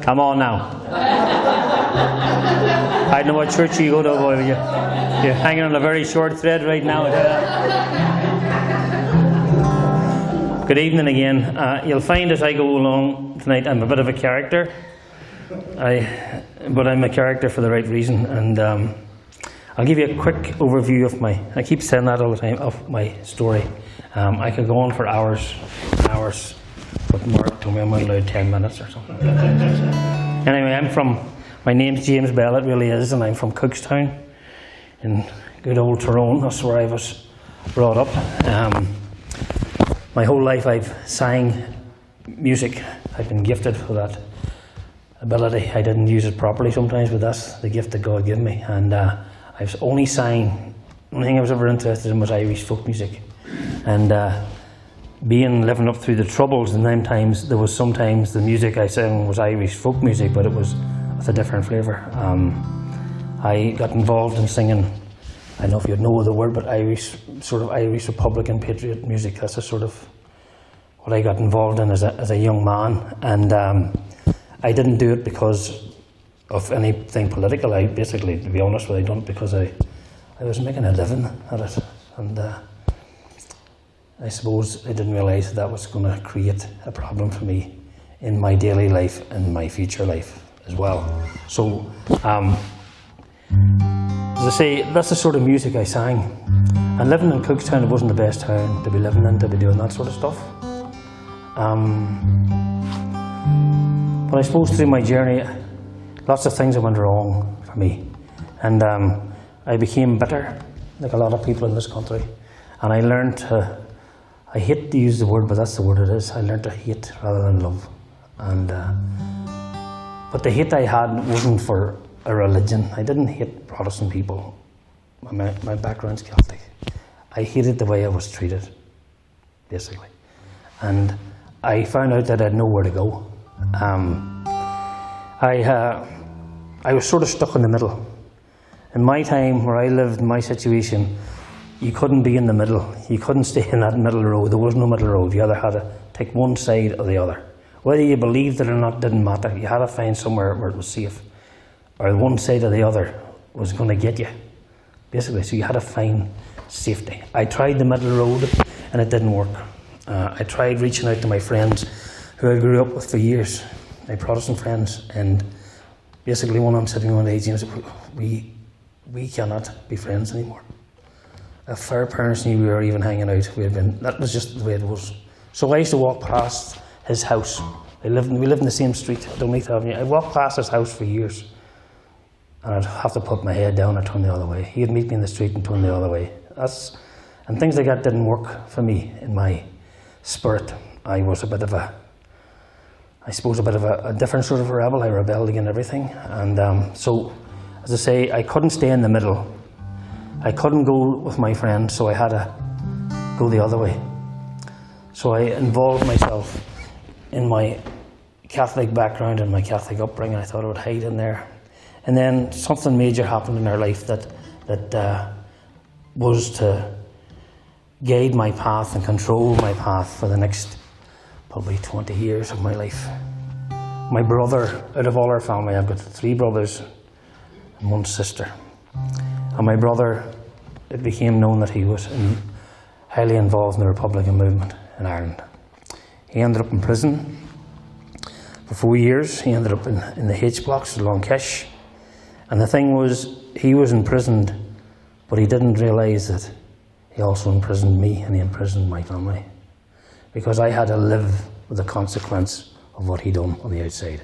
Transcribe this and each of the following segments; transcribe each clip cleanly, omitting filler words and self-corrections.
Come on now. I don't know what church you go to, boy. You're hanging on a very short thread right now. Good evening again. You'll find as I go along tonight, I'm a bit of a character. But I'm a character for the right reason, and I'll give you a quick overview of I keep saying that all the time, of my story. I could go on for hours and hours, but Mark told me I'm only allowed 10 minutes or something. Anyway, my name's James Bell, it really is, and I'm from Cookstown in good old Tyrone. That's where I was brought up. My whole life I've sang music. I've been gifted for that ability. I didn't use it properly sometimes, but that's the gift that God gave me. And I've only sang, the only thing I was ever interested in was Irish folk music. And living up through the Troubles, and them times, there was sometimes the music I sang was Irish folk music, but it was with a different flavour. I got involved in singing, I don't know if you'd know the word, but Irish Republican patriot music. That's a sort of what I got involved in as a young man. And I didn't do it because of anything political. I basically, to be honest with you, I done it because I was making a living at it. And I suppose I didn't realise that was going to create a problem for me in my daily life and my future life as well. So, as I say, that's the sort of music I sang. And living in Cookstown, it wasn't the best town to be living in, to be doing that sort of stuff. But I suppose through my journey, lots of things went wrong for me. And I became bitter, like a lot of people in this country. And I learned I hate to use the word, but that's the word it is. I learned to hate rather than love. And but the hate I had wasn't for a religion. I didn't hate Protestant people. My background's Celtic. I hated the way I was treated, basically. And I found out that I had nowhere to go. I was sort of stuck in the middle. In my time, where I lived, in my situation, you couldn't be in the middle. You couldn't stay in that middle road. There was no middle road. You either had to take one side or the other. Whether you believed it or not didn't matter. You had to find somewhere where it was safe, or one side or the other was going to get you, basically. So you had to find safety. I tried the middle road, and it didn't work. I tried reaching out to my friends who I grew up with for years, my Protestant friends, and basically one of them said to me one day, James, we cannot be friends anymore. If our parents knew we were even hanging out, that was just the way it was. So I used to walk past his house. We lived in the same street, Denominational Avenue. I'd walk past his house for years, and I'd have to put my head down and turn the other way. He'd meet me in the street and turn the other way. And things like that didn't work for me in my spirit. I was a different sort of a rebel. I rebelled against everything. And so, as I say, I couldn't stay in the middle. I couldn't go with my friends, so I had to go the other way. So I involved myself in my Catholic background and my Catholic upbringing. I thought I would hide in there. And then something major happened in our life that was to guide my path and control my path for the next probably 20 years of my life. My brother, out of all our family, I've got 3 brothers and 1 sister. And my brother, it became known that he was highly involved in the Republican movement in Ireland. He ended up in prison for 4 years. He ended up in the H blocks along Kish. And the thing was, he was imprisoned, but he didn't realise that he also imprisoned me and he imprisoned my family. Because I had to live with the consequence of what he'd done on the outside.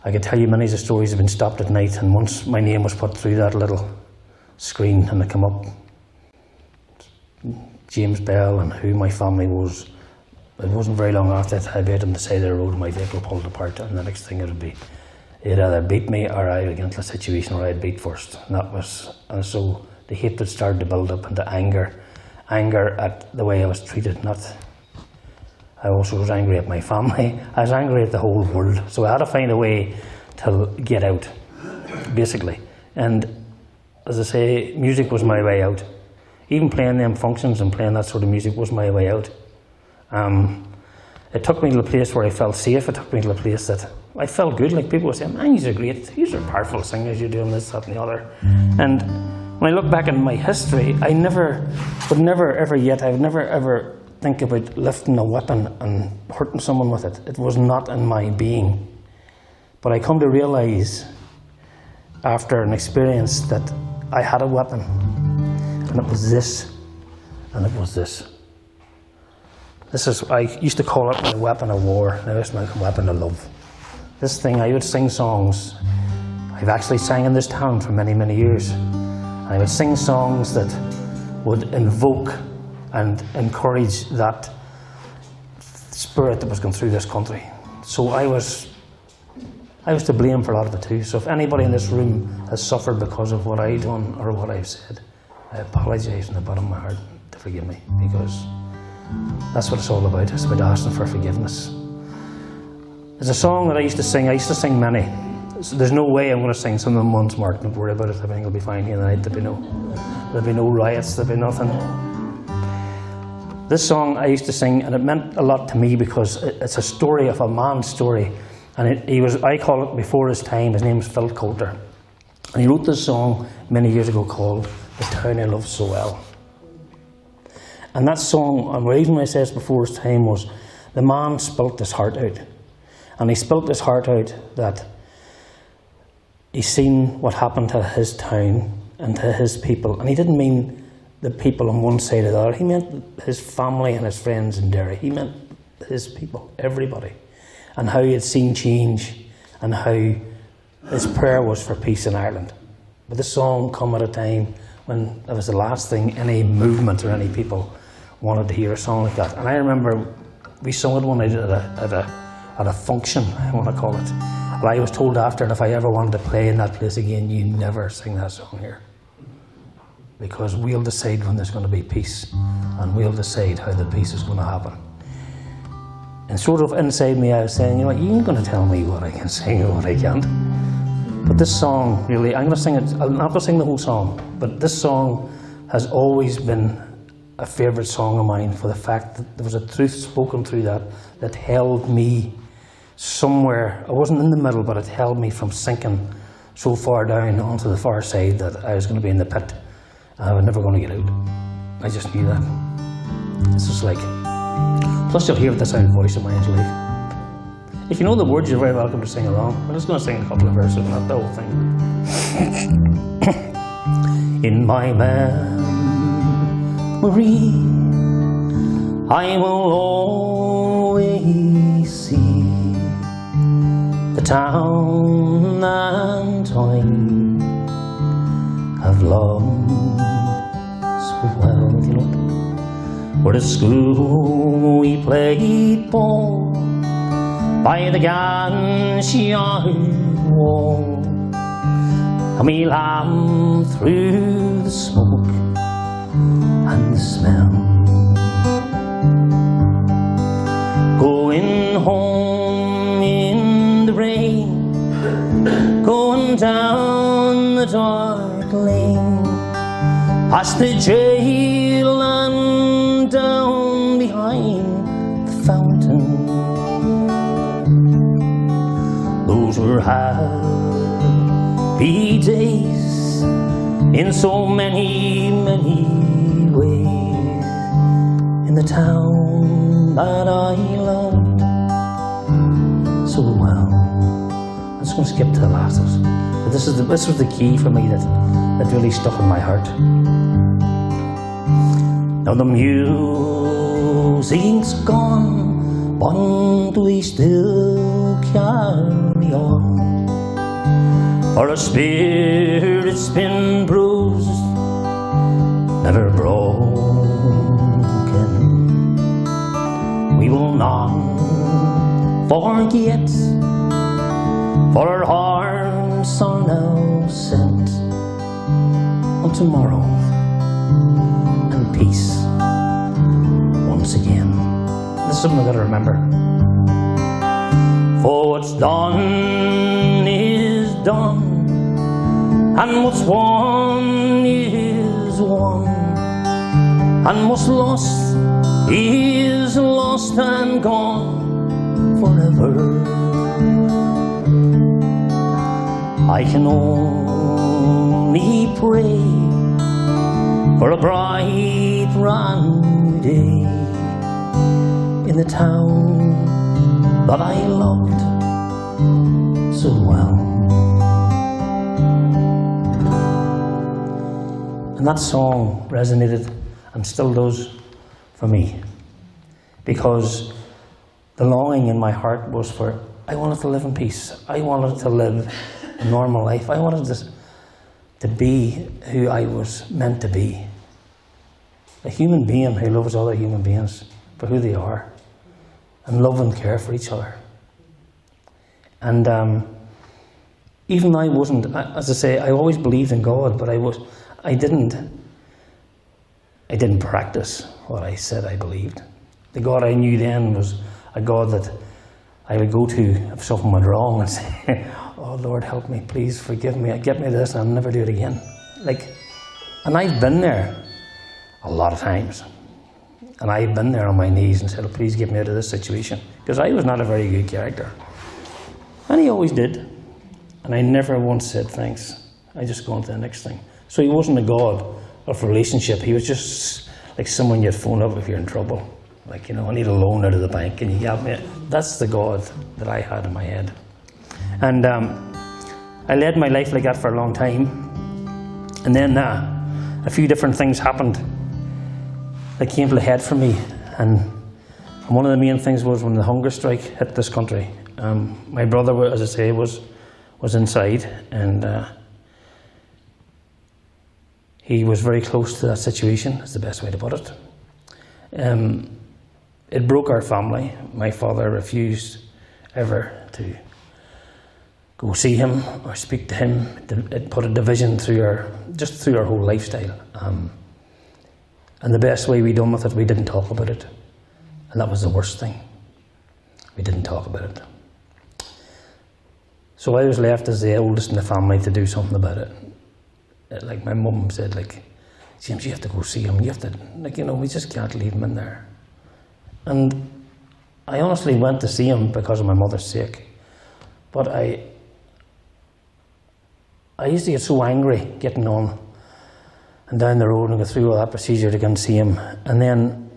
I could tell you many of the stories have been stopped at night, and once my name was put through that little screen and it came up, James Bell and who my family was, it wasn't very long after that I'd be out on the side of the road, my vehicle pulled apart, and the next thing it'd either beat me or I'd get into a situation where I'd beat first. And so the hatred started to build up into anger at the way I was treated. I also was angry at my family. I was angry at the whole world. So I had to find a way to get out, basically. And as I say, music was my way out. Even playing them functions and playing that sort of music was my way out. it took me to a place where I felt safe. It took me to a place that I felt good. Like people were saying, man, you're great, you're powerful singers, you're doing this, that and the other. And when I look back in my history, I would never ever think about lifting a weapon and hurting someone with it. It was not in my being. But I come to realise after an experience that I had a weapon, and it was this, and it was this. I used to call it my weapon of war, now it's my weapon of love. This thing, I would sing songs. I've actually sang in this town for many, many years. And I would sing songs that would invoke and encourage that spirit that was going through this country. So I was to blame for a lot of it too. So if anybody in this room has suffered because of what I've done or what I've said, I apologise from the bottom of my heart to forgive me, because that's what it's all about. It's about asking for forgiveness. There's a song that I used to sing many. So there's no way I'm going to sing some of them once, Mark. Don't worry about it. Everything will be fine here tonight. There'll be no riots. There'll be nothing. This song I used to sing, and it meant a lot to me because it's a story of a man's story. And I call it before his time. His name was Phil Coulter. And he wrote this song many years ago called The Town I Love So Well. And that song, and the reason I say it's before his time was the man spilt his heart out. And he spilt his heart out that he's seen what happened to his town and to his people. And he didn't mean the people on one side or the other. He meant his family and his friends in Derry. He meant his people, everybody. And how he had seen change and how his prayer was for peace in Ireland. But this song come at a time when it was the last thing any movement or any people wanted to hear a song like that. And I remember we sung it one night at a function, I want to call it. And I was told after that if I ever wanted to play in that place again, you never sing that song here. Because we'll decide when there's going to be peace, and we'll decide how the peace is going to happen. And sort of inside me I was saying, you know, you ain't going to tell me what I can sing or what I can't. But this song, really, I'm going to sing it, I'm not going to sing the whole song, but this song has always been a favourite song of mine for the fact that there was a truth spoken through that held me somewhere. I wasn't in the middle, but it held me from sinking so far down onto the far side that I was going to be in the pit and I was never going to get out. I just knew that. It's just like, plus you'll hear the sound voice of mine as well. If you know the words, you're very welcome to sing along. I'm just going to sing a couple of verses, not the whole thing. In my memory, I will always see the town and time I've loved so well. You know, where at school we played ball by the Gansyard wall, and we laughed through the smoke and the smell. Going home in the rain, going down the dark lane, past the jail and down behind the fountain. Those were happy days in so many, many ways, in the town that I loved so well. I'm just going to skip to the last of it. But this was the key for me that really stuck in my heart. Now the music's gone, but we still carry on. For a spirit's been bruised, never broken. We will not forget, for our hearts are now set on tomorrow and peace once again. This is something I've got to remember. For what's done is done, and what's won is won, and what's lost is lost and gone. forever. I can only pray for a bright brand new day in the town that I loved so well. And that song resonated and still does for me, because the longing in my heart was for, I wanted to live in peace. I wanted to live a normal life. I wanted to be who I was meant to be. A human being who loves other human beings for who they are and love and care for each other. And even though I wasn't, as I say, I always believed in God, but I didn't practice what I said I believed. The God I knew then was a God that I would go to if something went wrong and say, oh Lord, help me, please forgive me, get me this and I'll never do it again. And I've been there a lot of times. And I've been there on my knees and said, oh, please get me out of this situation. Because I was not a very good character. And he always did. And I never once said thanks. I just go on to the next thing. So he wasn't a God of relationship. He was just like someone you'd phone up if you're in trouble. Like, I need a loan out of the bank and you help me. That's the God that I had in my head. And I led my life like that for a long time. And then a few different things happened that came to the head for me. And one of the main things was when the hunger strike hit this country. My brother, as I say, was inside, and he was very close to that situation, is the best way to put it. It broke our family. My father refused ever to go see him or speak to him. It put a division through our whole lifestyle. And the best way we done with it, we didn't talk about it. And that was the worst thing. We didn't talk about it. So I was left as the oldest in the family to do something about it. Like my mum said, James, you have to go see him. You have to, we just can't leave him in there. And I honestly went to see him because of my mother's sake. But I used to get so angry getting on and down the road and go through all that procedure to go and see him. And then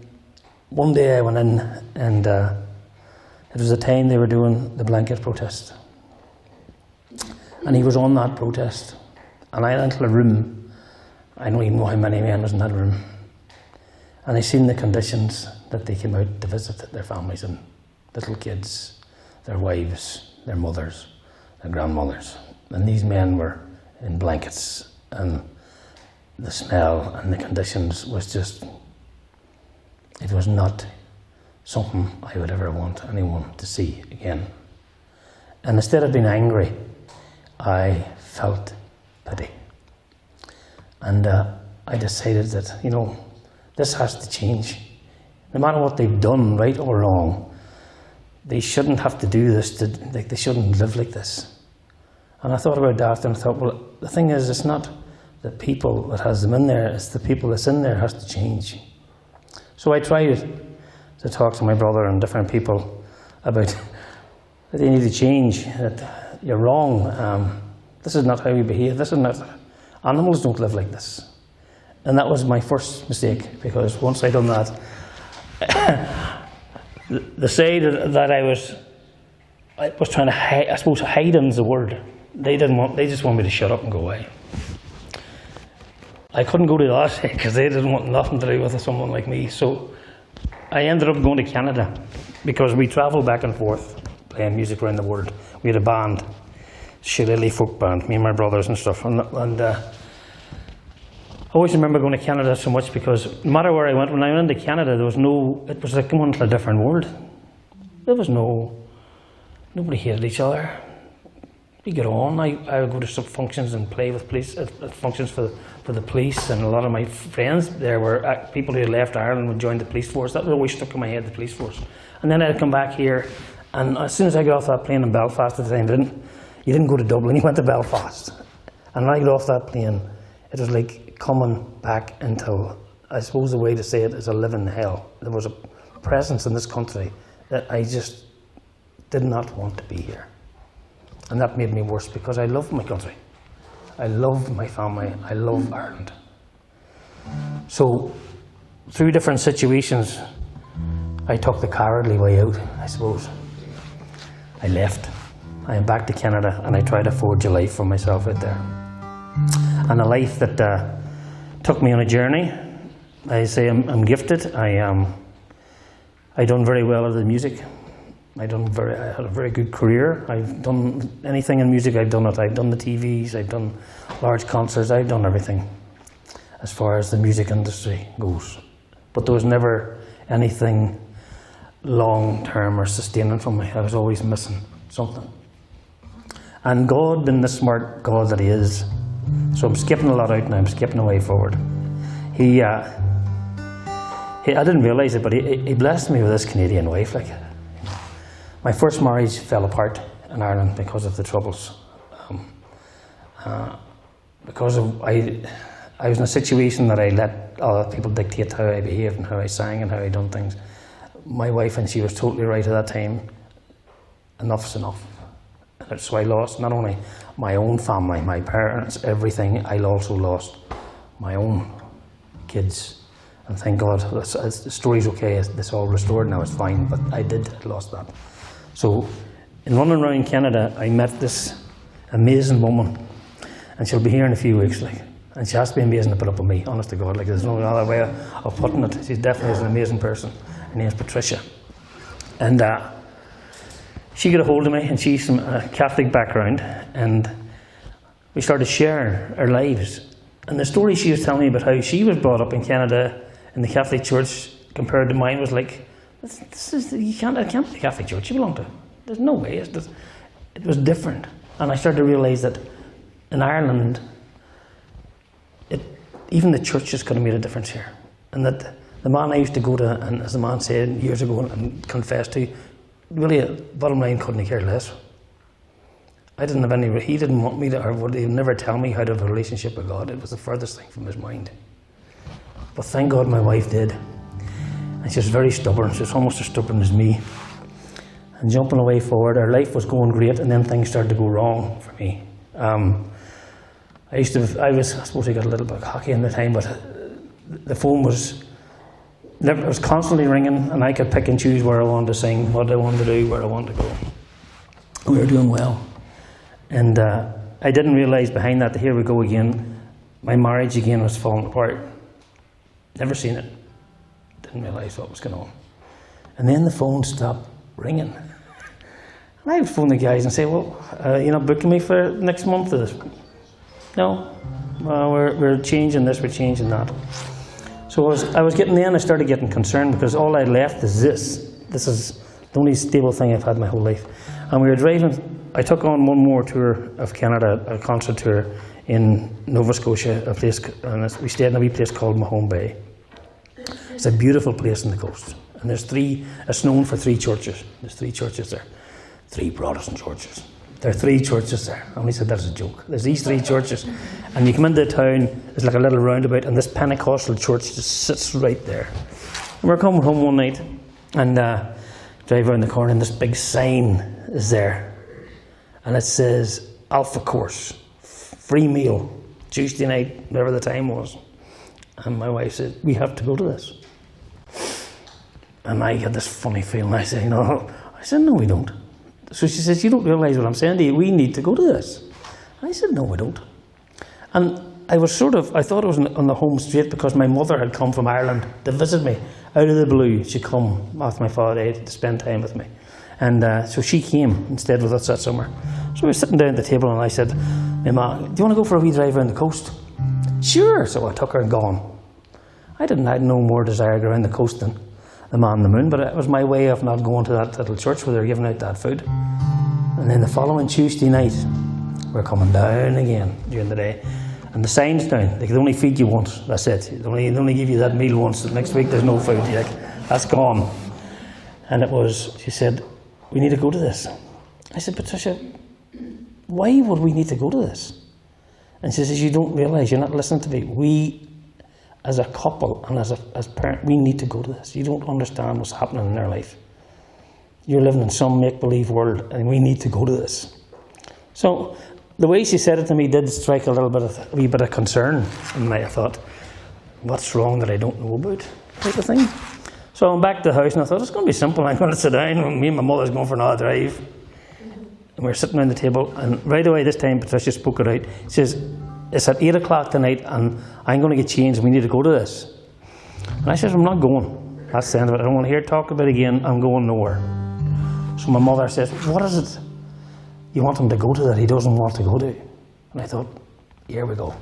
one day I went in and it was the time they were doing the blanket protest. And he was on that protest. And I went to a room. I don't even know how many men was in that room. And I seen the conditions that they came out to visit their families and little kids, their wives, their mothers, their grandmothers. And these men were in blankets, and the smell and the conditions was just, it was not something I would ever want anyone to see again. And instead of being angry, I felt pity. And I decided that, this has to change. No matter what they've done, right or wrong, they shouldn't have to do this, they shouldn't live like this. And I thought about that and I thought, well, the thing is, it's not the people that has them in there, it's the people that's in there has to change. So I tried to talk to my brother and different people about that they need to change, that you're wrong, this is not how we behave, this is not, animals don't live like this. And that was my first mistake, because once I'd done that, the side that I was trying to hide, I suppose hiding is the word. They just want me to shut up and go away. I couldn't go to that because they didn't want nothing to do with someone like me. So I ended up going to Canada because we travelled back and forth playing music around the world. We had a band, Shillelagh folk band, me and my brothers and stuff. And I always remember going to Canada so much because no matter where I went, when I went into Canada, it was like going to a different world. There was nobody hated each other. We get on. I would go to some functions and play with police, functions for the police, and a lot of my friends there were people who had left Ireland would join the police force. That always stuck in my head, the police force. And then I'd come back here, and as soon as I got off that plane in Belfast at the time, you didn't go to Dublin, you went to Belfast. And when I got off that plane, it was like coming back into, I suppose the way to say it is a living hell. There was a presence in this country that I just did not want to be here. And that made me worse because I love my country. I love my family. I love Ireland. So, through different situations, I took the cowardly way out, I suppose. I left. I am back to Canada and I tried to forge a life for myself out there. And a life that took me on a journey. I say I'm gifted. I done very well at the music. I had a very good career. I've done anything in music, I've done it. I've done the TVs, I've done large concerts, I've done everything as far as the music industry goes. But there was never anything long-term or sustaining from me. I was always missing something. And God, being the smart God that He is, so I'm skipping a lot out now, I'm skipping a way forward. I didn't realise it, but he blessed me with this Canadian wife. Like, my first marriage fell apart in Ireland because of the troubles. Because I was in a situation that I let other people dictate how I behaved and how I sang and how I done things. My wife, and she was totally right at that time, enough's enough. So I lost not only my own family, my parents, everything, I also lost my own kids. And thank God, the story's okay, it's all restored now, it's fine, but I lost that. So, in running around Canada, I met this amazing woman, and she'll be here in a few weeks, like, and she has to be amazing to put up with me, honest to God, like, there's no other way of putting it. She definitely is an amazing person. Her name's Patricia. And she got a hold of me, and she's from a Catholic background, and we started sharing our lives. And the story she was telling me about how she was brought up in Canada in the Catholic Church compared to mine was like, it can't be the Catholic Church you belong to. There's no way. It was different. And I started to realise that in Ireland, even the churches could have made a difference here. And that the man I used to go to, and as the man said years ago and confessed to, really, bottom line, couldn't have cared less. He didn't want me to, or would he never tell me how to have a relationship with God. It was the furthest thing from his mind. But thank God my wife did. And she was very stubborn. She was almost as stubborn as me. And jumping away forward, our life was going great, and then things started to go wrong for me. I suppose I got a little bit cocky in the time, but the phone was constantly ringing, and I could pick and choose where I wanted to sing, what I wanted to do, where I wanted to go. We were doing well. And I didn't realise behind that, here we go again, my marriage again was falling apart. Never seen it. Didn't realise what was going on. And then the phone stopped ringing. And I would phone the guys and say, well, you're not booking me for next month? No, we're changing this, we're changing that. So I started getting concerned because all I left is this. This is the only stable thing I've had my whole life. And we were driving, I took on one more tour of Canada, a concert tour in Nova Scotia, and we stayed in a wee place called Mahone Bay. It's a beautiful place on the coast. And it's known for 3 churches. There's 3 churches there. 3 Protestant churches. There are 3 churches there. I only said that as a joke. There's these 3 churches. And you come into town, there's like a little roundabout, and this Pentecostal church just sits right there. And we're coming home one night, and drive around the corner, and this big sign is there. And it says, Alpha Course, free meal, Tuesday night, whatever the time was. And my wife said, we have to go to this. And I had this funny feeling. I said, no. I said, no, we don't. So she says, you don't realise what I'm saying to you. We need to go to this. I said, no, we don't. And I thought it was on the home straight because my mother had come from Ireland to visit me. Out of the blue, she'd come after my father died to spend time with me. And so she came and stayed with us that summer. So we were sitting down at the table and I said, hey, Ma, do you want to go for a wee drive around the coast? Sure. So I took her and gone. I had no more desire to go around the coast than the man on the moon, but it was my way of not going to that little church where they were giving out that food. And then the following Tuesday night, we're coming down again during the day. And the sign's down. They can only feed you once. That's it. They only give you that meal once. The next week there's no food. That's gone. And she said, we need to go to this. I said, Patricia, why would we need to go to this? And she says, you don't realise, you're not listening to me. We, as a couple and as parents, we need to go to this. You don't understand what's happening in their life. you're living in some make-believe world and we need to go to this. So the way she said it to me did strike a wee bit of concern. And I thought, what's wrong that I don't know about, type of thing. So I'm back to the house and I thought, it's going to be simple. I'm going to sit down and me and my mother's going for another drive. And we're sitting around the table, and right away this time Patricia spoke it out. She says, it's at 8 o'clock tonight and I'm going to get changed and we need to go to this. And I said, I'm not going. That's the end of it. I don't want to hear talk about it again. I'm going nowhere. So my mother says, what is it you want him to go to that he doesn't want to go to? And I thought, here we go.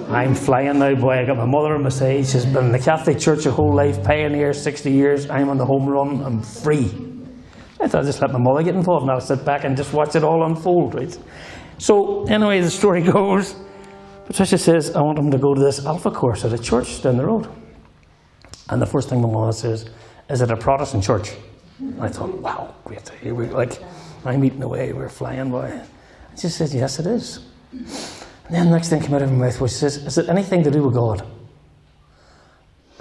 I'm flying now, boy. I got my mother on my side. She's been in the Catholic Church her whole life, pioneer, 60 years. I'm on the home run. I'm free. I thought I'd just let my mother get involved and I'll sit back and just watch it all unfold, right? So, anyway, the story goes, Patricia says, I want him to go to this Alpha course at a church down the road. And the first thing my mother says, is it a Protestant church? And I thought, wow, great. Here we go. Like, I'm eating away, we're flying by. And she says, yes, it is. And then the next thing came out of her mouth was, she says, is it anything to do with God?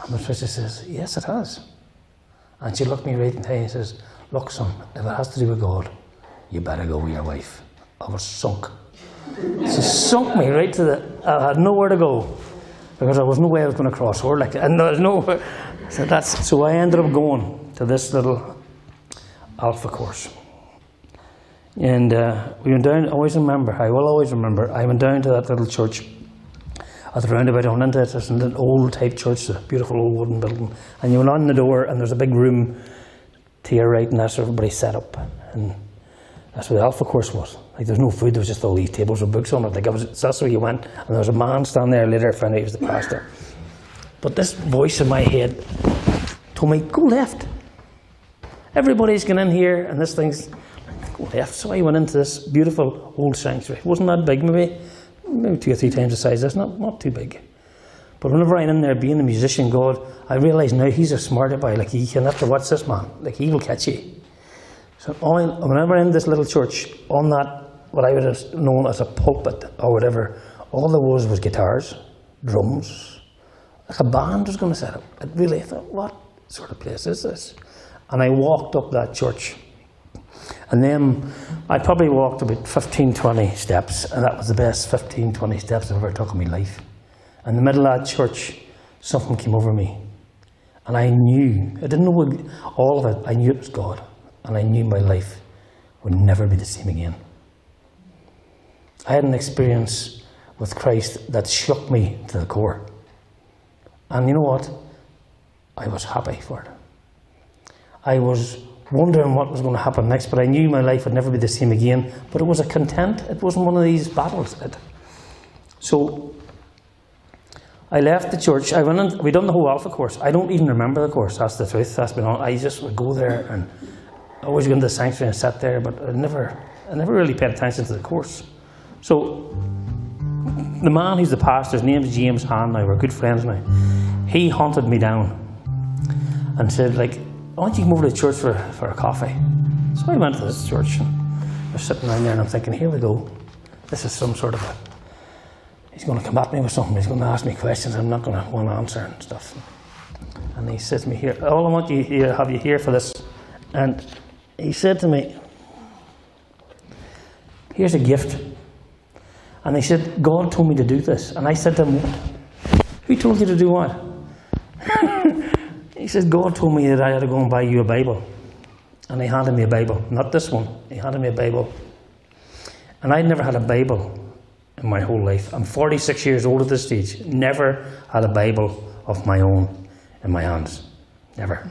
And Patricia says, yes, it has. And she looked me right in the eye and says, look, son, if it has to do with God, you better go with your wife. I was sunk. She sunk me right to I had nowhere to go. Because there was no way I was going to cross her. Like, and there was no. So I ended up going to this little Alpha course. And we went down, I will always remember, I went down to that little church at the roundabout. I went into it. It's an old type church, a beautiful old wooden building. And you went on the door and there's a big room to your right, and that's where everybody set up. And that's where the Alpha course was. Like, there was no food, there was just all these tables with books on it. Like, that's where you went. And there was a man standing there later, a friend, he was the pastor. But this voice in my head told me, go left. Everybody's going in here, and this thing's, go left. So I went into this beautiful old sanctuary. It wasn't that big, maybe 2 or 3 times the size. That's not too big. But whenever I'm in there being a musician, God, I realise now he's a smarter boy. Like, you can have to watch this man. Like, he will catch you. So whenever I'm in this little church, on that, what I would have known as a pulpit or whatever, all there was guitars, drums. Like a band was going to set up. I really thought, what sort of place is this? And I walked up that church. And then I probably walked about 15, 20 steps, and that was the best 15, 20 steps I've ever took in my life. In the middle of that church, something came over me. And I knew, I didn't know all of it, I knew it was God. And I knew my life would never be the same again. I had an experience with Christ that shook me to the core. And you know what? I was happy for it. I was wondering what was going to happen next, but I knew my life would never be the same again. But it was a content. It wasn't one of these battles. So I left the church. I went in, we done the whole Alpha course. I don't even remember the course. That's the truth. That's been on. I just would go there and I always go into the sanctuary and sat there, but I never really paid attention to the course. So the man who's the pastor, his name's James Han. Now we're good friends now. He hunted me down and said, like, why don't you come over to the church for a coffee? So I went to this church and I was sitting down there and I'm thinking, here we go. This is some sort of a, he's going to come at me with something. He's going to ask me questions I'm not going to want to answer and stuff. And he said to me, here, all I want you here, have you here for this. And he said to me, here's a gift. And he said, God told me to do this. And I said to him, what? Who told you to do what? He said, God told me that I had to go and buy you a Bible. And he handed me a Bible. Not this one. He handed me a Bible. And I'd never had a Bible in my whole life. I'm 46 years old at this stage. Never had a Bible of my own in my hands. Never.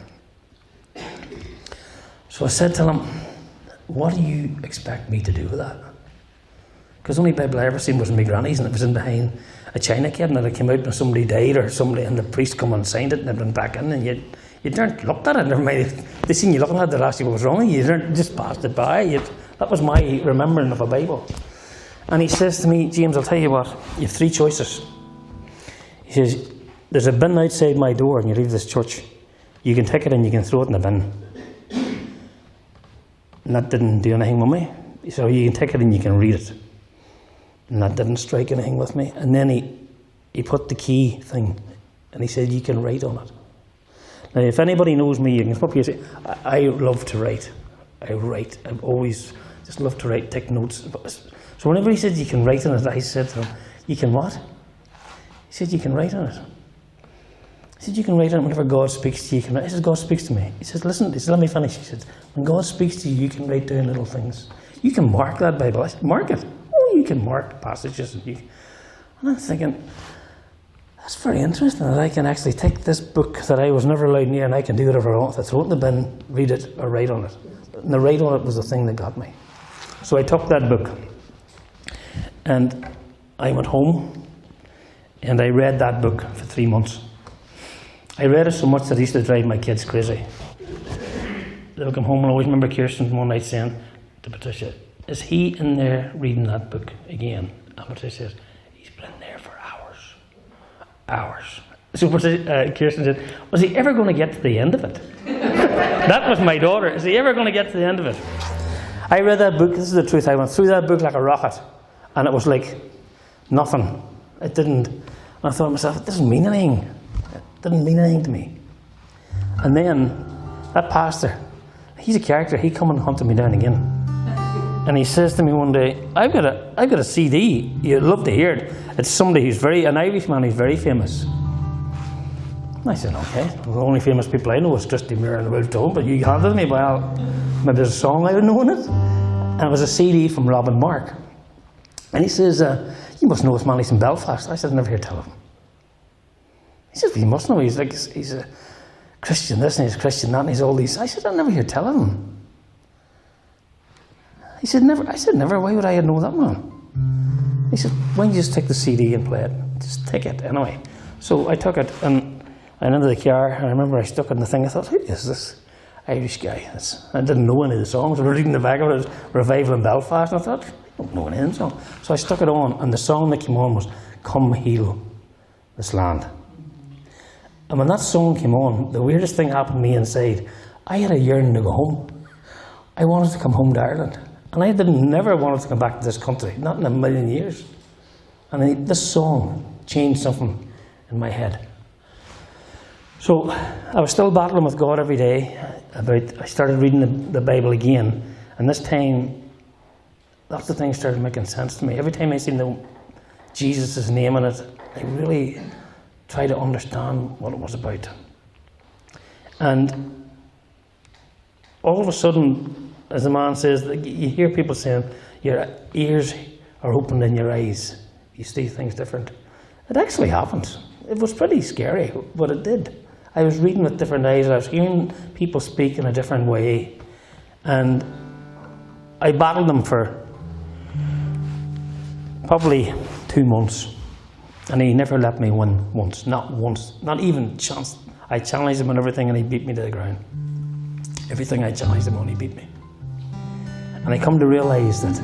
So I said to him, what do you expect me to do with that? Because the only Bible I ever seen was in my granny's, and it was in behind a china cabinet. It came out when somebody died or somebody, and the priest come and signed it, and it went back in, and you weren't looked at it. Never mind, they seen you looking at it, they asked you what was wrong. You just passed it by. That was my remembering of a Bible. And he says to me, James, I'll tell you what, you have 3 choices. He says, there's a bin outside my door, and you leave this church. You can take it and you can throw it in the bin. And that didn't do anything with me. So you can take it and you can read it. And that didn't strike anything with me. And then he put the key thing and he said, you can write on it. Now, if anybody knows me, you can come up here and say, I love to write. I write. I've always just loved to write, take notes. So whenever he said you can write on it, I said to him, you can what? He said, you can write on it. He said, you can write on it whenever God speaks to you. You can write. I said, God speaks to me. He says, listen, he said, let me finish. He said, when God speaks to you, you can write down little things. You can mark that Bible. I said, mark it. Oh, you can mark passages. And I'm thinking, that's very interesting that I can actually take this book that I was never allowed near and I can do whatever I want. Throw it in the bin, read it, or write on it. And the write on it was the thing that got me. So I took that book and I went home and I read that book for 3 months. I read it so much that it used to drive my kids crazy. They'll come home and I always remember Kirsten one night saying to Patricia, is he in there reading that book again? And Patricia says, he's been in there for hours. So Kirsten said, was he ever going to get to the end of it? That was my daughter. Is he ever going to get to the end of it? I read that book, this is the truth, I went through that book like a rocket. And it was like nothing. It didn't. And I thought to myself, it doesn't mean anything. It didn't mean anything to me. And then that pastor, he's a character, he come and hunted me down again. And he says to me one day, I've got a CD, you'd love to hear it. It's somebody who's an Irishman who's very famous. And I said, okay, the only famous people I know is Christy and the Wolf Tone, but you handed me, well, maybe there's a song I would know in it. And it was a CD from Robin Mark. And he says, you must know this man, he's in Belfast. I said, I never hear tell of him. He says, well, you must know, he's a Christian this and he's a Christian that and he's all these. I said, I never hear tell of him. He said, never. I said, never. Why would I know that man? He said, why don't you just take the CD and play it? Just take it. Anyway. So I took it and I went into the car and I remember I stuck it in the thing. I thought, who is this Irish guy? I didn't know any of the songs. I was reading the back of it. It was Revival in Belfast. And I thought, I don't know any of them songs. So I stuck it on and the song that came on was Come Heal This Land. And when that song came on, the weirdest thing happened to me inside. I had a yearning to go home. I wanted to come home to Ireland. And I never wanted to come back to this country, not in a million years. And this song changed something in my head. So I was still battling with God every day. I started reading the Bible again. And this time, lots of things started making sense to me. Every time I seen Jesus' name in it, I really tried to understand what it was about. And all of a sudden, as the man says, you hear people saying, your ears are opened in your eyes. You see things different. It actually happened. It was pretty scary, but it did. I was reading with different eyes. I was hearing people speak in a different way. And I battled them for probably 2 months. And he never let me win once. Not once. Not even chance. I challenged him on everything and he beat me to the ground. Everything I challenged him on, he beat me. And I come to realise that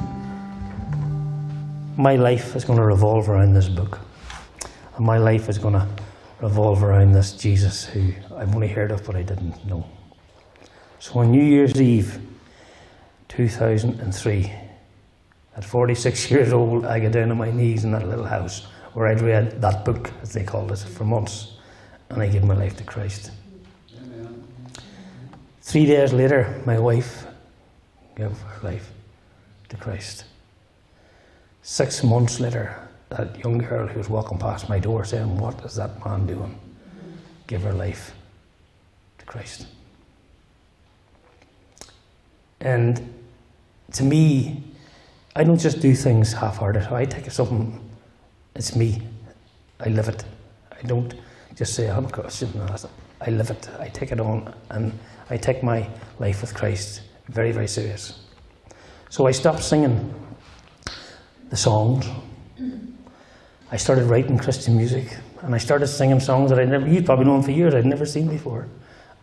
my life is going to revolve around this book. And my life is going to revolve around this Jesus who I've only heard of but I didn't know. So on New Year's Eve 2003, at 46 years old, I got down on my knees in that little house where I'd read that book, as they called it, for months, and I gave my life to Christ. Amen. 3 days later, my wife gave her life to Christ. 6 months later, that young girl who was walking past my door saying, what is that man doing? Give her life to Christ. And to me, I don't just do things half-hearted. I take something, it's me. I live it. I don't just say, I'm a Christian. I live it. I take it on and I take my life with Christ very, very serious. So I stopped singing the songs. I started writing Christian music and I started singing songs that you'd probably known for years, I'd never seen before.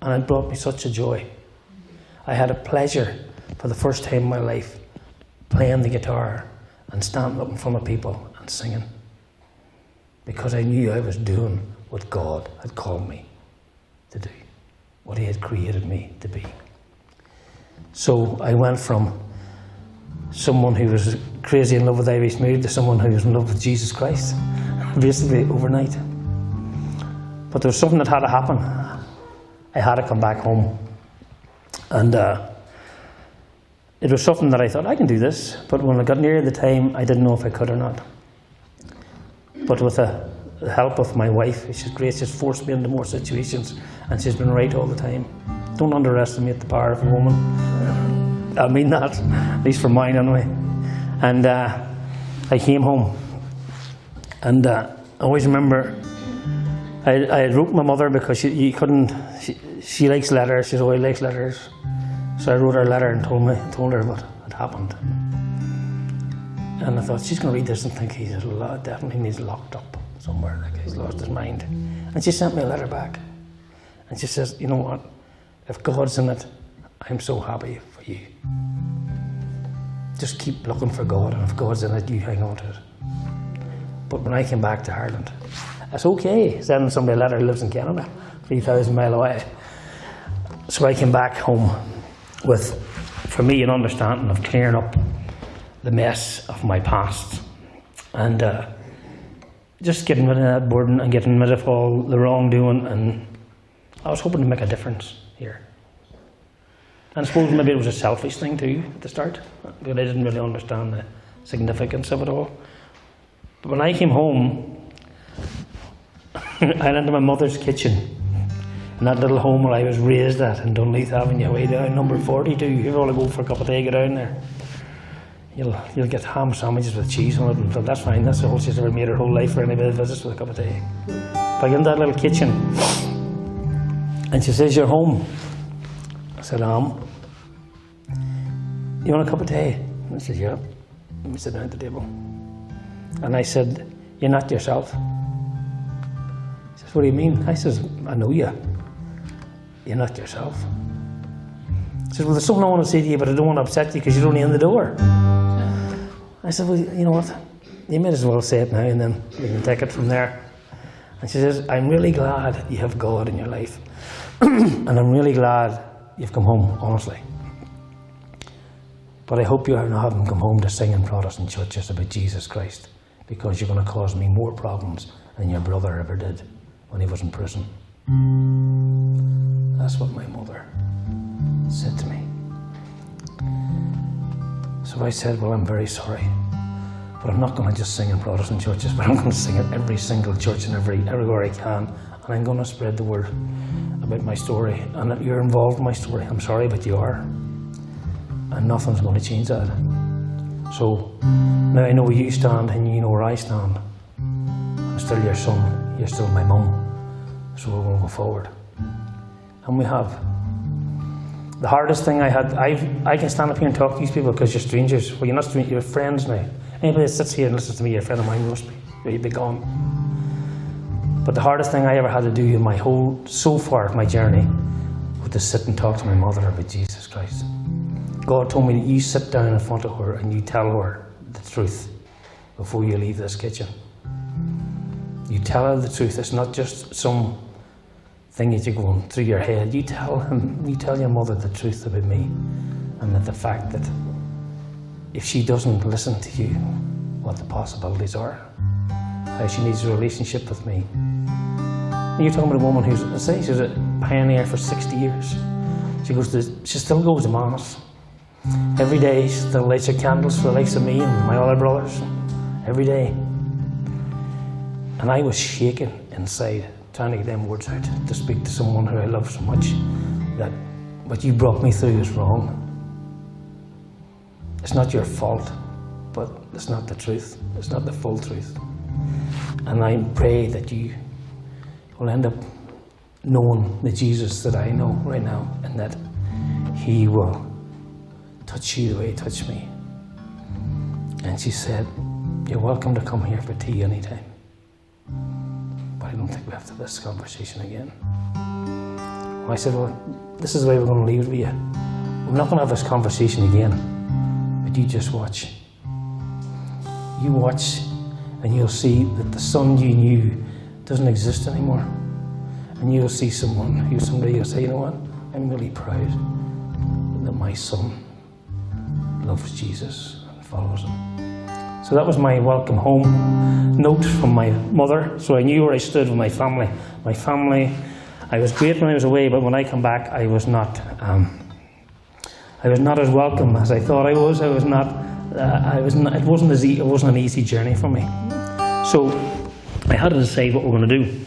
And it brought me such a joy. I had a pleasure for the first time in my life playing the guitar and standing up in front of people and singing. Because I knew I was doing what God had called me to do. What He had created me to be. So I went from someone who was crazy in love with Irish music to someone who was in love with Jesus Christ. Basically overnight. But there was something that had to happen. I had to come back home. And it was something that I thought, I can do this. But when I got near the time, I didn't know if I could or not. But with the help of my wife, she's great, she's forced me into more situations, and she's been right all the time. Don't underestimate the power of a woman. I mean that, at least for mine anyway. And I came home, and I always remember I wrote my mother because she likes letters, she always likes letters. So I wrote her a letter and told her what had happened. And I thought, she's going to read this and think he's definitely needs locked up somewhere, like he's lost his mind. And she sent me a letter back. And she says, you know what, if God's in it, I'm so happy for you. Just keep looking for God, and if God's in it, you hang on to it. But when I came back to Ireland, it's okay sending somebody a letter who lives in Canada, 3,000 miles away. So I came back home with, for me, an understanding of clearing up the mess of my past, and just getting rid of that burden and getting rid of all the wrongdoing. And I was hoping to make a difference here. And I suppose maybe it was a selfish thing too at the start, because I didn't really understand the significance of it all. But when I came home, I went into my mother's kitchen in that little home where I was raised at in Dunleith Avenue, way down number 42. If you want to go for a cup of tea, go down there. You'll get ham sandwiches with cheese on it, and that's fine. That's all she's ever made her whole life for anybody that visits with a cup of tea. But I get in that little kitchen, and she says, "You're home." I said, "You want a cup of tea?" And I said, "Yeah." Let me sit down at the table. And I said, "You're not yourself." She says, "What do you mean?" I says, "I know you. You're not yourself." She says, "Well, there's something I want to say to you, but I don't want to upset you because you're only in the door." I said, "Well, you know what? You may as well say it now, and then we can take it from there." And she says, "I'm really glad you have God in your life. And I'm really glad you've come home, honestly. But I hope you haven't come home to sing in Protestant churches about Jesus Christ, because you're going to cause me more problems than your brother ever did when he was in prison." That's what my mother said to me. So I said, "Well, I'm very sorry, but I'm not going to just sing in Protestant churches, but I'm going to sing at every single church and everywhere I can, and I'm going to spread the word about my story, and that you're involved in my story. I'm sorry, but you are, and nothing's going to change that. So now I know where you stand, and you know where I stand. I'm still your son, you're still my mum, so we're going to go forward." And we have. The hardest thing I had, I can stand up here and talk to these people because you're strangers. Well, you're not strangers, you're friends now. Anybody that sits here and listens to me, you're a friend of mine, you must be. You'd be gone. But the hardest thing I ever had to do in my whole, so far of my journey, was to sit and talk to my mother about Jesus Christ. God told me that you sit down in front of her and you tell her the truth before you leave this kitchen. You tell her the truth. It's not just some thing that you're going through your head. You tell your mother the truth about me, and that the fact that if she doesn't listen to you, what the possibilities are, how she needs a relationship with me. And you're talking about a woman who's, say, she's a pioneer for 60 years. She still goes to Mass. Every day she still lights her candles for the likes of me and my other brothers. Every day. And I was shaking inside, trying to get them words out, to speak to someone who I love so much, that what you brought me through is wrong. It's not your fault, but it's not the truth. It's not the full truth. And I pray that you will end up knowing the Jesus that I know right now, and that he will touch you the way he touched me. And she said, "You're welcome to come here for tea anytime. But I don't think we have to have this conversation again." I said, "Well, this is the way we're going to leave it with you. We're not going to have this conversation again, but you just watch. You watch, and you'll see that the son you knew doesn't exist anymore. And you'll see somebody who'll say, you know what, I'm really proud that my son loves Jesus and follows him." So that was my welcome home note from my mother. So I knew where I stood with my family. My family I was great when I was away, but when I come back, I was not as welcome as I thought I was. It wasn't an easy journey for me. So I had to decide what we're going to do.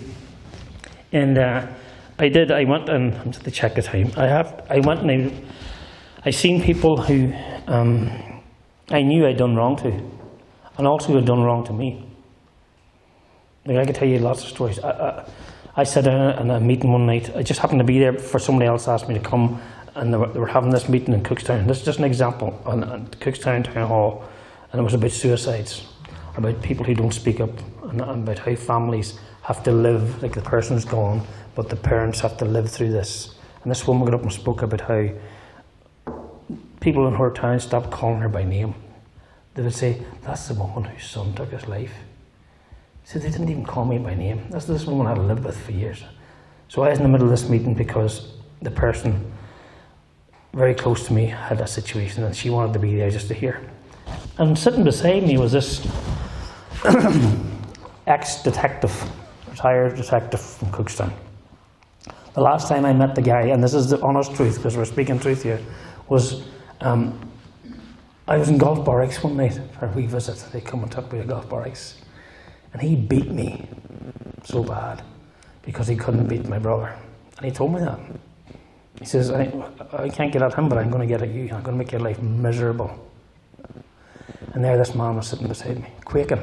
And I did. I went and I'm just to check the time. I went and I seen people who I knew I'd done wrong to, and also had done wrong to me. Like, I could tell you lots of stories. I sat in a meeting one night. I just happened to be there before somebody else asked me to come, and they were having this meeting in Cookstown. This is just an example on Cookstown Town Hall, and it was about suicides, about people who don't speak up, and about how families have to live like the person's gone, but the parents have to live through this. And this woman got up and spoke about how people in her town stopped calling her by name. They would say, "That's the woman whose son took his life." So they didn't even call me by name. That's this woman I had lived with for years. So I was in the middle of this meeting because the person very close to me had a situation and she wanted to be there just to hear. And sitting beside me was this ex-detective, retired detective from Cookstown. The last time I met the guy, and this is the honest truth because we're speaking truth here, was I was in Golf Barracks one night for a wee visit. They come and took me to Golf Barracks. And he beat me so bad because he couldn't beat my brother. And he told me that. He says, I can't get at him, but I'm going to get at you. I'm going to make your life miserable. And there this man was sitting beside me, quaking.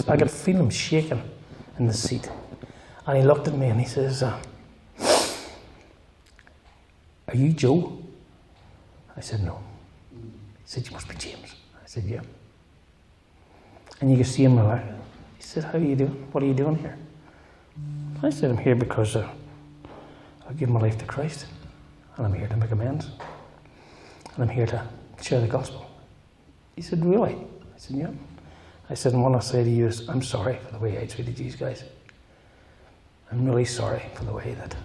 I could feel him shaking in the seat. And he looked at me and he says, "Are you Joe?" I said, "No." He said, "You must be James." I said, "Yeah." And you could see him relax. He said, "How are you doing? What are you doing here?" I said, "I'm here because I've given my life to Christ. And I'm here to make amends. And I'm here to share the gospel." He said, "Really?" I said, "Yeah." I said, "And what I say to you is, I'm sorry for the way I treated you guys. I'm really sorry for the way that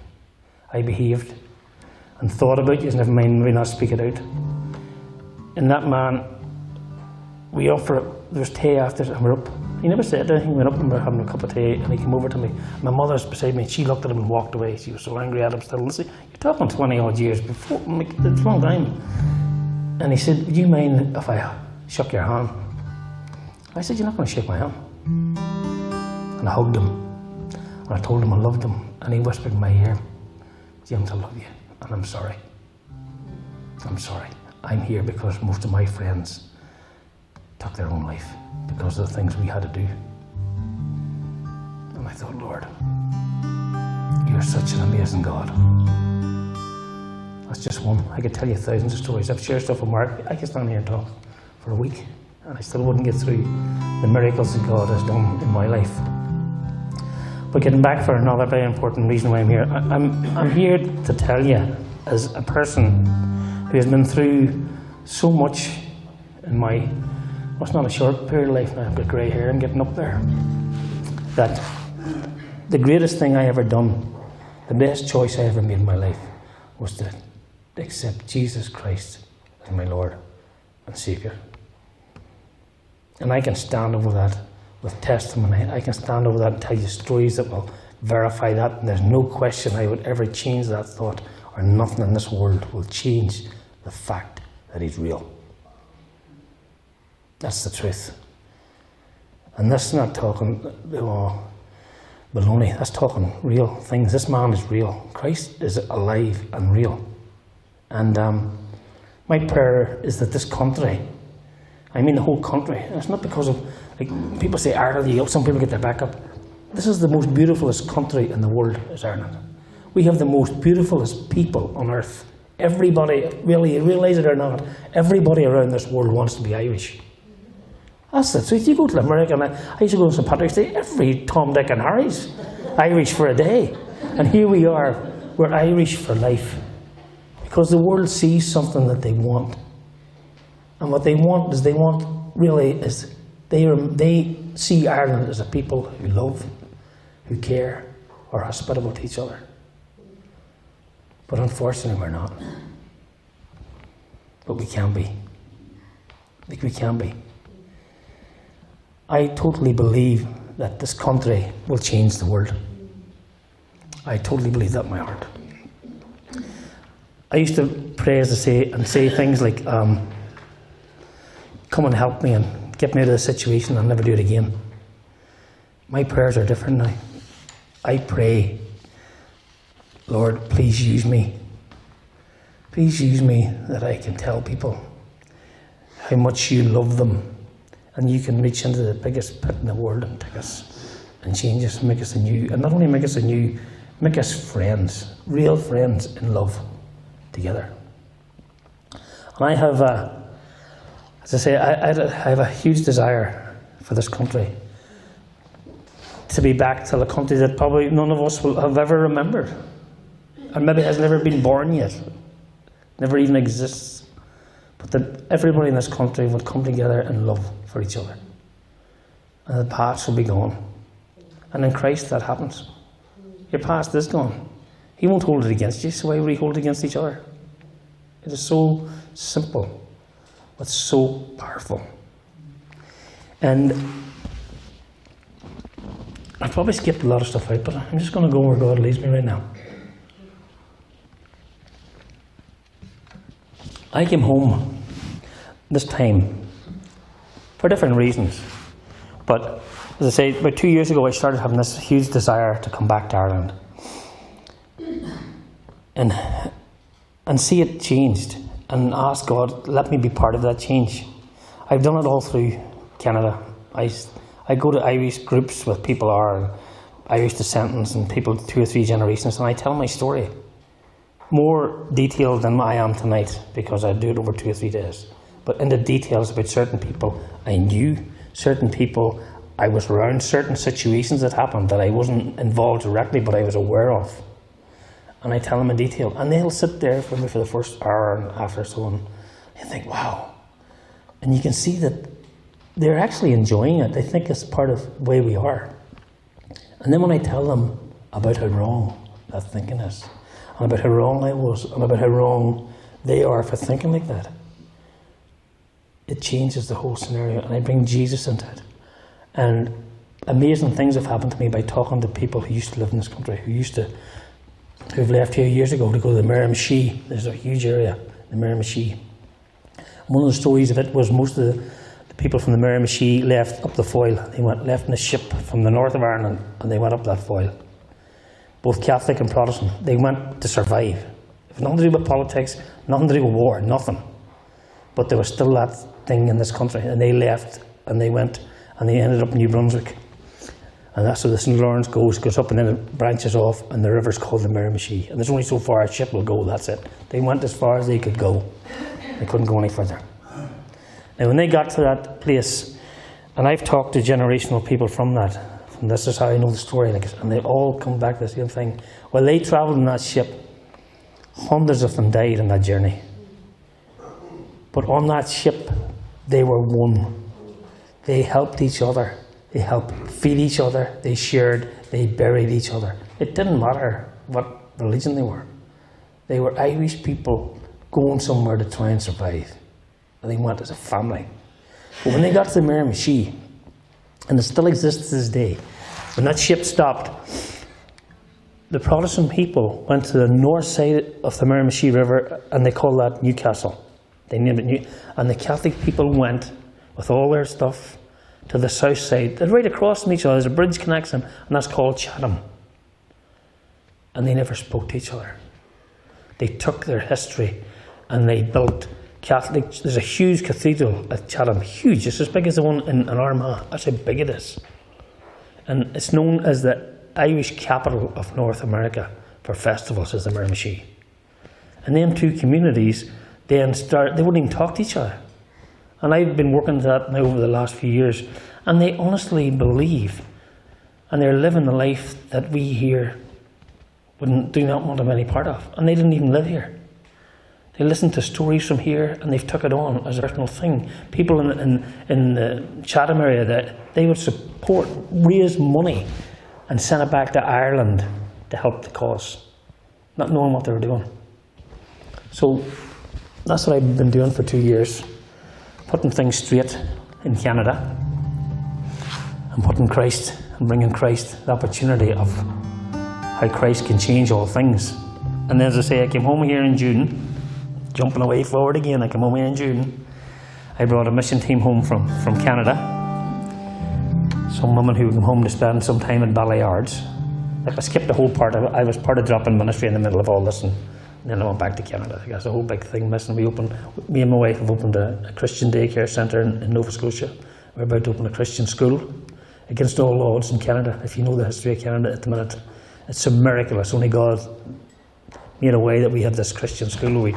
I behaved and thought about you, never mind maybe not speak it out." And that man, we up for it. There was tea after, and we're up. He never said anything. He went up and we were having a cup of tea, and he came over to me. My mother's beside me, and she looked at him and walked away. She was so angry at him still. Listen, you're talking 20 odd years before, it's a long time. And he said, "Would you mind if I shook your hand?" I said, "You're not going to shake my hand." And I hugged him, and I told him I loved him, and he whispered in my ear, "James, I love you, and I'm sorry. I'm sorry. I'm here because most of my friends took their own life because of the things we had to do." And I thought, Lord, you're such an amazing God. That's just one. I could tell you thousands of stories. I've shared stuff with Mark. I could stand here and talk for a week and I still wouldn't get through the miracles that God has done in my life. But getting back for another very important reason why I'm here. I'm here to tell you, as a person who has been through so much in my, well, it's not a short period of life now, I've got grey hair, I'm getting up there, that the greatest thing I ever done, the best choice I ever made in my life, was to accept Jesus Christ as my Lord and Saviour. And I can stand over that with testimony. I can stand over that and tell you stories that will verify that. And there's no question I would ever change that thought, or nothing in this world will change the fact that He's real. That's the truth. And this is not talking baloney. That's talking real things. This man is real. Christ is alive and real. And my prayer is that this country, I mean the whole country, and it's not because of, like, people say Ireland, some people get their back up. This is the most beautifulest country in the world, is Ireland. We have the most beautifulest people on earth. Everybody, really, realise it or not, everybody around this world wants to be Irish. That's it. So if you go to America, and I used to go to St. Patrick's Day, every Tom, Dick and Harry's Irish for a day. And here we are, we're Irish for life. Because the world sees something that they want. And what they want is, they see Ireland as a people who love, who care, are hospitable to each other. But unfortunately we're not. But we can be. We can be. I totally believe that this country will change the world. I totally believe that in my heart. I used to pray, as I say, and say things like, come and help me and get me out of this situation, I'll never do it again. My prayers are different now. I pray, Lord, please use me. Please use me that I can tell people how much you love them, and you can reach into the biggest pit in the world and take us and change us and make us anew. And not only make us anew, make us friends, real friends in love together. And I have, as I say, I have a huge desire for this country to be back to the country that probably none of us will have ever remembered, and maybe has never been born yet, never even exists, but that everybody in this country would come together in love for each other, and the past will be gone. And in Christ that happens. Your past is gone. He won't hold it against you, so why would he hold it against each other? It is so simple, but so powerful. And I've probably skipped a lot of stuff out, but I'm just going to go where God leads me right now. I came home this time for different reasons, but as I say, about 2 years ago I started having this huge desire to come back to Ireland and see it changed, and ask God, let me be part of that change. I've done it all through Canada. I go to Irish groups with people are Irish descendants and people 2 or 3 generations, and I tell my story. More detailed than I am tonight, because I do it over 2 or 3 days. But in the details about certain people I knew, certain people I was around, certain situations that happened that I wasn't involved directly, but I was aware of. And I tell them in detail, and they'll sit there for me for the first hour and after so on. You think, wow. And you can see that they're actually enjoying it. They think it's part of the way we are. And then when I tell them about how wrong that thinking is, and about how wrong I was, and about how wrong they are for thinking like that, it changes the whole scenario, and I bring Jesus into it. And amazing things have happened to me by talking to people who used to live in this country, who've left here years ago to go to the Miramichi. There's a huge area, the Miramichi. One of the stories of it was most of the people from the Miramichi left up the Foyle. They left in a ship from the north of Ireland, and they went up that Foyle. Both Catholic and Protestant. They went to survive. It was nothing to do with politics, nothing to do with war, nothing. But there was still that thing in this country, and they left, and they went, and they ended up in New Brunswick. And that's where the St. Lawrence goes up, and then it branches off, and the river's called the Miramichi. And there's only so far a ship will go, that's it. They went as far as they could go. They couldn't go any further. Now when they got to that place, and I've talked to generational people from that, and this is how I know the story, and they all come back to the same thing. Well, they travelled in that ship, hundreds of them died on that journey. But on that ship, they were one. They helped each other. They helped feed each other. They shared. They buried each other. It didn't matter what religion they were. They were Irish people going somewhere to try and survive. And they went as a family. But when they got to the Miramichi, and it still exists to this day, when that ship stopped, the Protestant people went to the north side of the Miramichi River, and they called that Newcastle. They named it New. And the Catholic people went with all their stuff to the south side. They're right across from each other. There's a bridge connects them, and that's called Chatham. And they never spoke to each other. They took their history and they built Catholic. There's a huge cathedral at Chatham, huge. It's as big as the one in Armagh. That's how big it is. And it's known as the Irish capital of North America for festivals, is the Miramichi. And them two communities then they wouldn't even talk to each other. And I've been working at that now over the last few years, and they honestly believe, and they're living the life that we here do not want to be any part of. And they didn't even live here. They listen to stories from here, and they've took it on as a personal thing. People in the Chatham area, that they would support, raise money, and send it back to Ireland to help the cause, not knowing what they were doing. So that's what I've been doing for 2 years, putting things straight in Canada, and putting Christ, and bringing Christ the opportunity of how Christ can change all things. And then, as I say, I came home here in June, jumping away forward again, I came home here in June. I brought a mission team home from Canada. Some women who came home to spend some time in Baleards. Like, I skipped the whole part. I was part of drop-in ministry in the middle of all this, and then I went back to Canada. Like, that's a whole big thing missing. Me and my wife have opened a Christian daycare centre in Nova Scotia. We're about to open a Christian school against all odds in Canada. If you know the history of Canada at the minute, it's a miracle. It's only God made a way that we have this Christian school.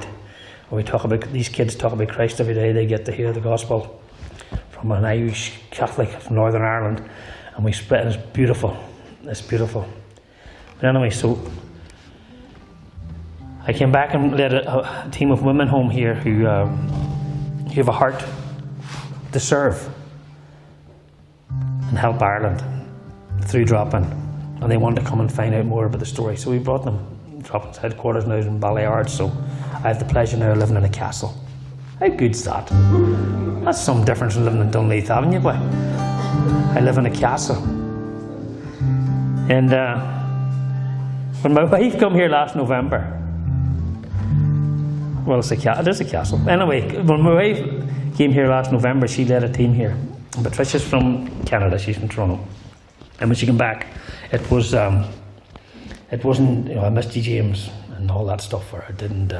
We talk about, these kids talk about Christ every day. They get to hear the gospel from an Irish Catholic from Northern Ireland, and we spread. It's beautiful. It's beautiful. But anyway, so I came back and led a team of women home here who have a heart to serve and help Ireland through drop-in, and they wanted to come and find out more about the story. So we brought them. Drop-in's headquarters now in Baleards, so I have the pleasure now of living in a castle. How good's that? That's some difference from living in Dunleith, haven't you, boy? I live in a castle. And when my wife come here last November, well, it is a castle. Anyway, when my wife came here last November, she led a team here. And Patricia's from Canada, she's from Toronto. And when she came back, it wasn't, I missed you, James, and all that stuff, or I didn't,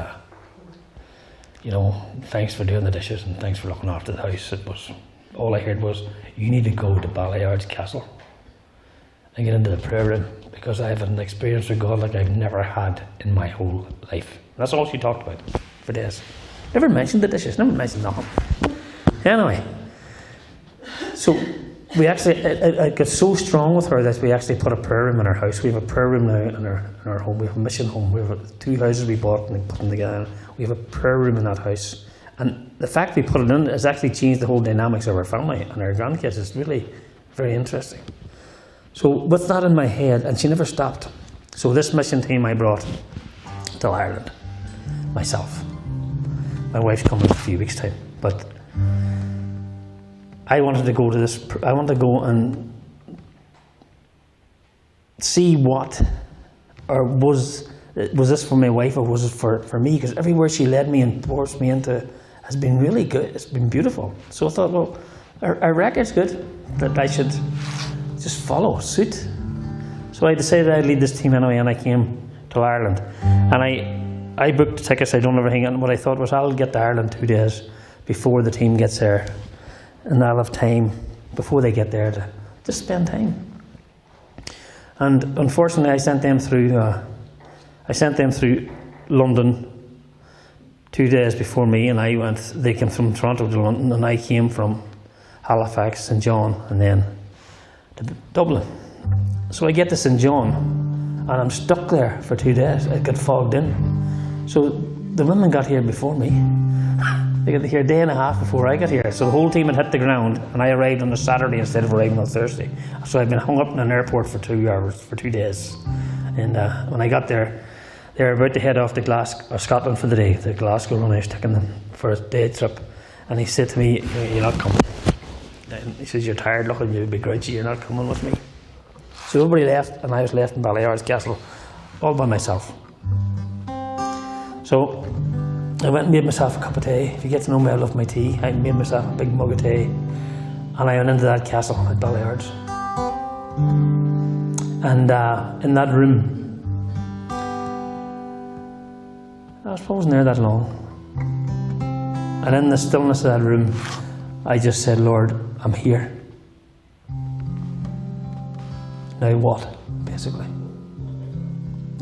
thanks for doing the dishes and thanks for looking after the house. It was, all I heard was, you need to go to Baleards Castle and get into the prayer room, because I have an experience with God like I've never had in my whole life. That's all she talked about for days. Never mentioned the dishes, never mentioned nothing. Anyway, so we actually, it got so strong with her that we actually put a prayer room in our house. We have a prayer room now in our home. We have a mission home. We have 2 houses we bought and put them together. We have a prayer room in that house. And the fact we put it in has actually changed the whole dynamics of our family and our grandkids. It's really very interesting. So with that in my head, and she never stopped. So this mission team I brought to Ireland myself. My wife's coming in a few weeks' time, but I wanted to go to this. I wanted to go and see what, or was this for my wife, or was it for me? Because everywhere she led me and forced me into has been really good. It's been beautiful. So I thought, well, our record's good, that I should just follow suit. So I decided I'd lead this team anyway, and I came to Ireland, and I booked tickets. I don't ever hang on. What I thought was, I'll get to Ireland 2 days before the team gets there. And I'll have time before they get there to spend time. And unfortunately, I sent them through London 2 days before me, and they came from Toronto to London, and I came from Halifax, St John, and then to Dublin. So I get to St John, and I'm stuck there for 2 days. I got fogged in. So the women got here before me. They got here a day and a half before I got here. So the whole team had hit the ground, and I arrived on a Saturday instead of arriving on Thursday. So I've been hung up in an airport for 2 hours, for 2 days. And when I got there, they were about to head off to Scotland for the day, to Glasgow, and I was taking them for a day trip. And he said to me, "You're not coming." And he says, "You're tired looking, you'd be grouchy, you're not coming with me." So everybody left, and I was left in Baleards Castle, all by myself. So I went and made myself a cup of tea. If you get to know me, I love my tea. I made myself a big mug of tea, and I went into that castle at Baleards. And in that room, I wasn't there that long. And in the stillness of that room, I just said, "Lord, I'm here. Now what?" Basically,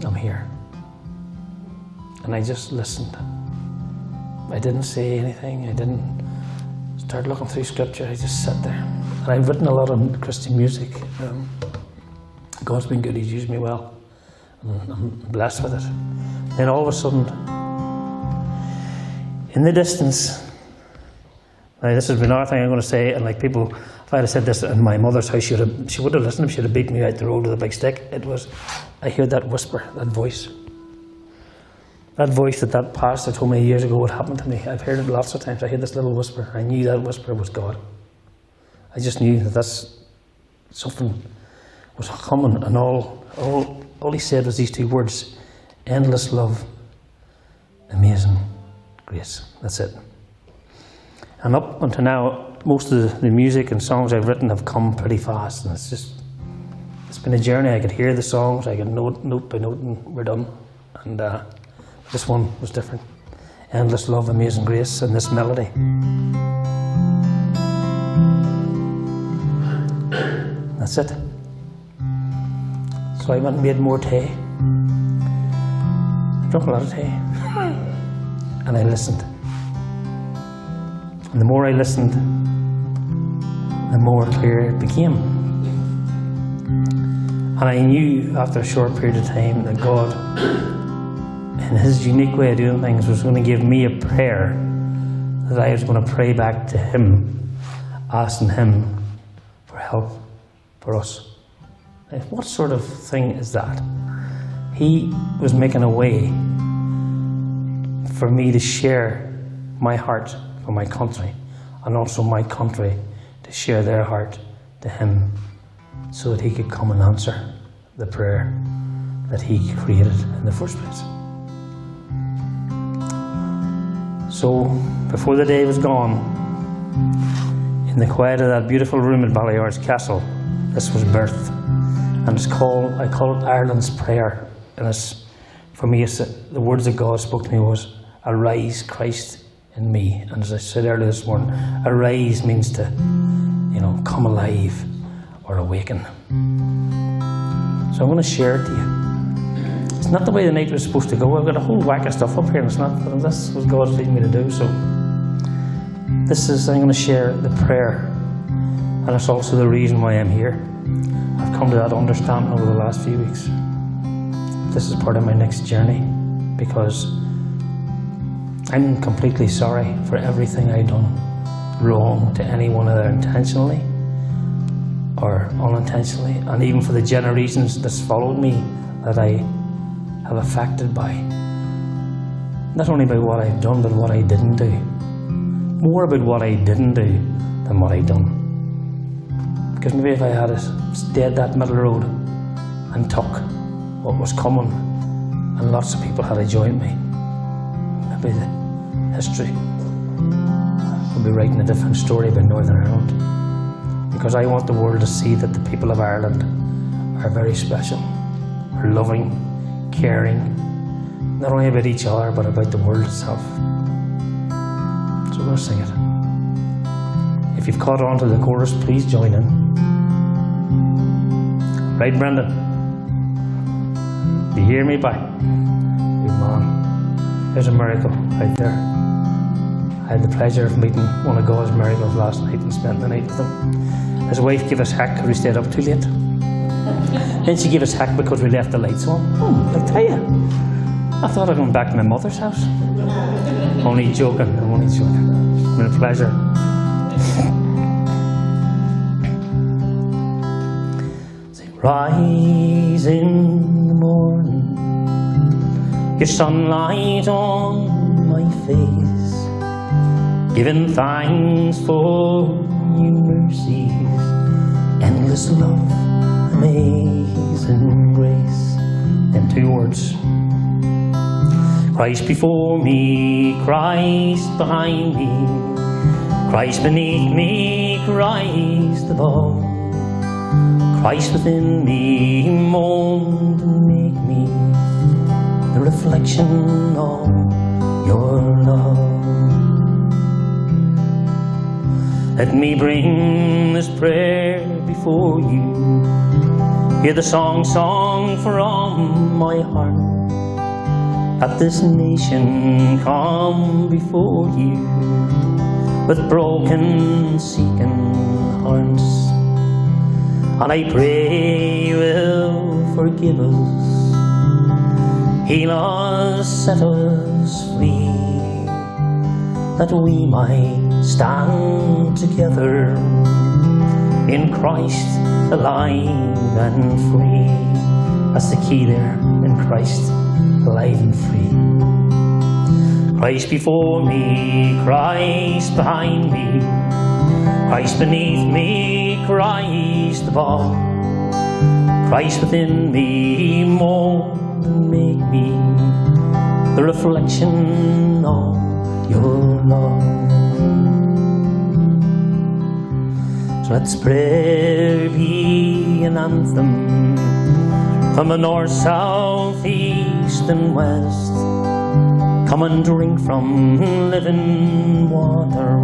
I'm here. And I just listened. I didn't say anything. I didn't start looking through scripture. I just sat there. And I've written a lot of Christian music. God's been good. He's used me well. And I'm blessed with it. Then all of a sudden, in the distance, now this is another thing I'm going to say, and like people, if I had said this in my mother's house, she would have listened. She would have beat me out the road with a big stick. I heard that whisper, that voice. That voice that pastor told me years ago would happen to me. I've heard it lots of times. I heard this little whisper. I knew that whisper was God. I just knew that that's something was coming, and all all he said was these two words: endless love, amazing grace. That's it. And up until now, most of the music and songs I've written have come pretty fast, and it's been a journey. I could hear the songs, I could note by note, and we're done. And this one was different. Endless love, amazing grace, and this melody. That's it. So I went and made more tea. I drank a lot of tea. And I listened. And the more I listened, the more clear it became. And I knew after a short period of time that God, in His unique way of doing things, was going to give me a prayer that I was going to pray back to Him, asking Him for help for us. Now, what sort of thing is that? He was making a way for me to share my heart for my country, and also my country to share their heart to Him, so that He could come and answer the prayer that He created in the first place. So, before the day was gone, in the quiet of that beautiful room at Ballyards Castle, this was birthed. And I call it Ireland's Prayer. And it's, for me, the words that God spoke to me was, arise, Christ in me. And as I said earlier this morning, arise means to, come alive or awaken. So I'm going to share it to you. It's not the way the night was supposed to go. I've got a whole whack of stuff up here, and it's not, but that's what God's leading me to do. So I'm going to share the prayer, and it's also the reason why I'm here. I've come to that understanding over the last few weeks. This is part of my next journey, because I'm completely sorry for everything I've done wrong to anyone, either intentionally or unintentionally, and even for the generations that's followed me that I have affected by. Not only by what I've done, but what I didn't do. More about what I didn't do than what I've done. Because maybe if I had stayed that middle road and took what was coming, and lots of people had joined me, maybe the history would be writing a different story about Northern Ireland. Because I want the world to see that the people of Ireland are very special, are loving, caring, not Not only about each other, but about the world itself. So we're going to sing it. If you've caught on to the chorus, please join in. Right, Brendan? You hear me, bye? Good man. There's a miracle right there. I had the pleasure of meeting one of God's miracles last night and spent the night with him. His wife gave us heck because we stayed up too late. Then she gave us heck because we left the lights on. Oh, I tell you, I thought I'd gone back to my mother's house. Only joking, I'm only joking. It's been a pleasure. Say, rise in the morning, your sunlight on my face, giving thanks for new mercies, endless love, amazing grace. Then two words. Christ before me, Christ behind me, Christ beneath me, Christ above, Christ within me, mold and make me the reflection of your love. Let me bring this prayer before you. Hear the song from my heart. Let this nation come before you with broken, seeking hearts. And I pray you will forgive us, heal us, set us free, that we might stand together in Christ, alive and free. That's the key there, in Christ, alive and free. Christ before me, Christ behind me, Christ beneath me, Christ above, Christ within me, mold and make me the reflection of your love. So let this prayer be an anthem from the north, south, east and west. Come and drink from living water,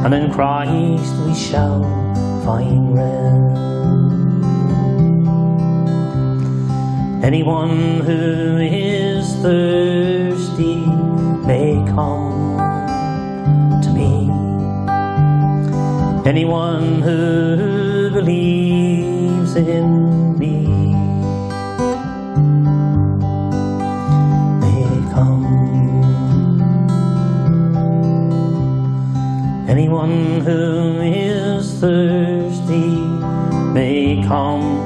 and in Christ we shall find rest. Anyone who is thirsty may come to me. Anyone who believes in me may come. Anyone who is thirsty may come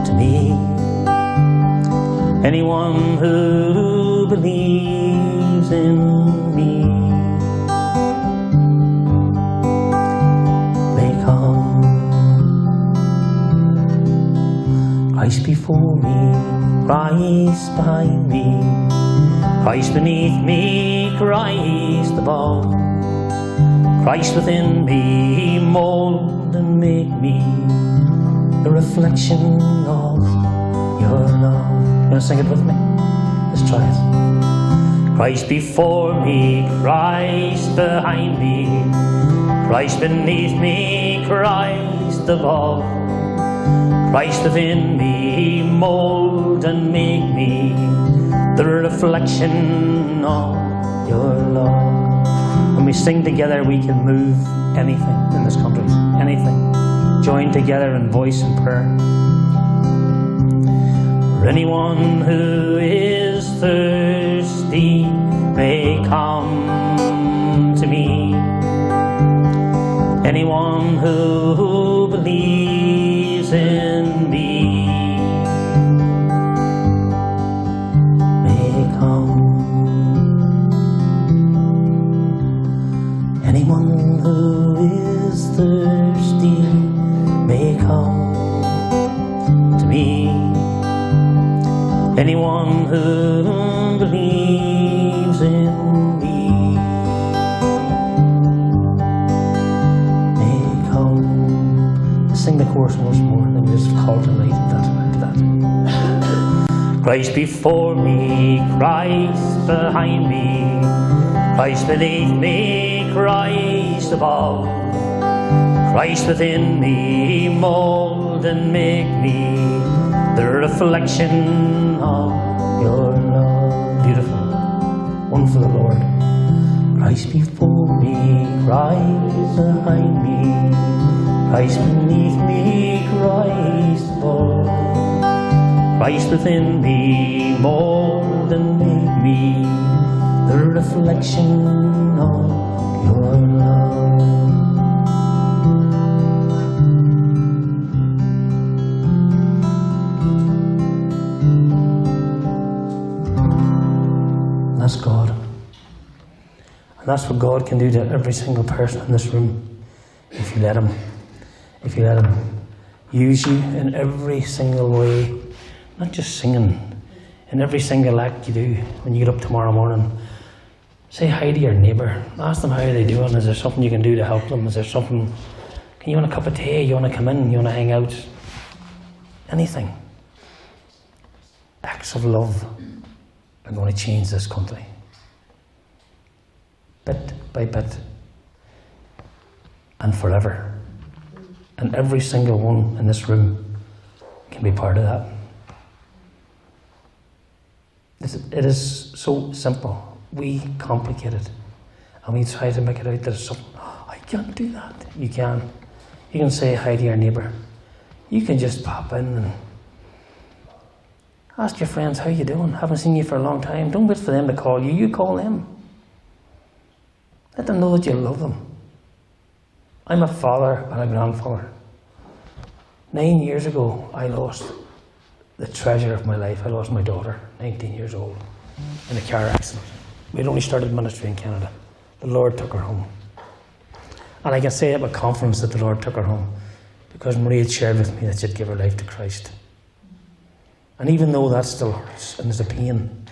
to me. Anyone who believes in me may come. Christ before me, Christ behind me, Christ beneath me, Christ above. Christ within me, mold and make me the reflection of your love. You want to sing it with me? Let's try it. Christ before me, Christ behind me, Christ beneath me, Christ above. Christ within me, mold and make me the reflection of your love. When we sing together, we can move anything in this country, anything. Join together in voice and prayer. For anyone who is thirsty may come to me. Anyone who believes in me may come. Anyone who is thirsty may come to me. Anyone who believes in me may come. Let's sing the chorus once more, then we just call it a night after that. Christ before me, Christ behind me, Christ beneath me, Christ above. Christ within me, mold and make me the reflection of your love. Beautiful. One for the Lord. Christ before me, Christ behind me, Christ beneath me, Christ above. Christ within me, mold and make me the reflection of your love. That's God. And that's what God can do to every single person in this room if you let Him. If you let Him use you in every single way, not just singing, in every single act you do when you get up tomorrow morning. Say hi to your neighbour. Ask them how they're doing. Is there something you can do to help them? Is there something? Can you want a cup of tea? You want to come in? You want to hang out? Anything. Acts of love are going to change this country. Bit by bit. And forever. And every single one in this room can be part of that. It is so simple. We complicate it. And we try to make it out that it's something, oh, I can't do that. You can. You can say hi to your neighbour. You can just pop in and ask your friends, how you doing? Haven't seen you for a long time. Don't wait for them to call you. You call them. Let them know that you love them. I'm a father and a grandfather. 9 years ago, I lost the treasure of my life. I lost my daughter, 19 years old, in a car accident. We'd only started ministry in Canada. The Lord took her home. And I can say it with confidence that the Lord took her home. because Marie had shared with me that she'd give her life to Christ. And even though that still hurts and there's a pain,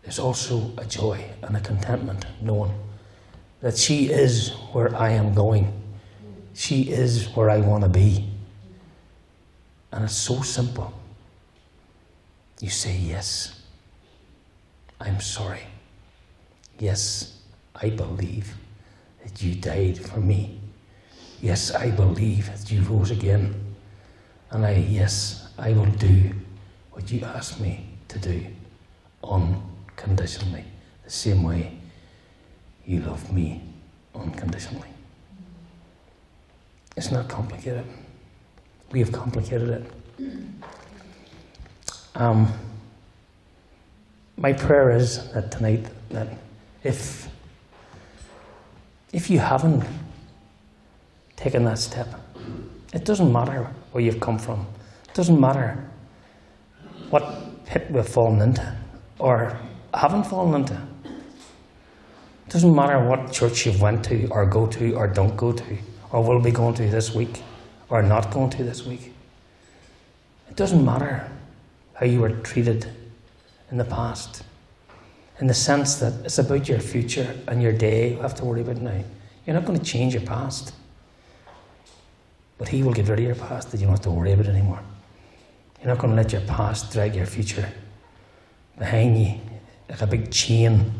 there's also a joy and a contentment knowing that she is where I am going. She is where I want to be. And it's so simple. You say, yes, I'm sorry. Yes, I believe that you died for me. Yes, I believe that you rose again. And yes, I will do what you asked me to do unconditionally, the same way you love me unconditionally. It's not complicated. We have complicated it. My prayer is that tonight, that if you haven't taken that step, it doesn't matter where you've come from. It doesn't matter what pit we've fallen into or haven't fallen into. It doesn't matter what church you've went to or go to or don't go to or will be going to this week or not going to this week. It doesn't matter how you were treated in the past, in the sense that it's about your future and your day you have to worry about now. You're not going to change your past, but He will get rid of your past that you don't have to worry about anymore. You're not going to let your past drag your future behind you like a big chain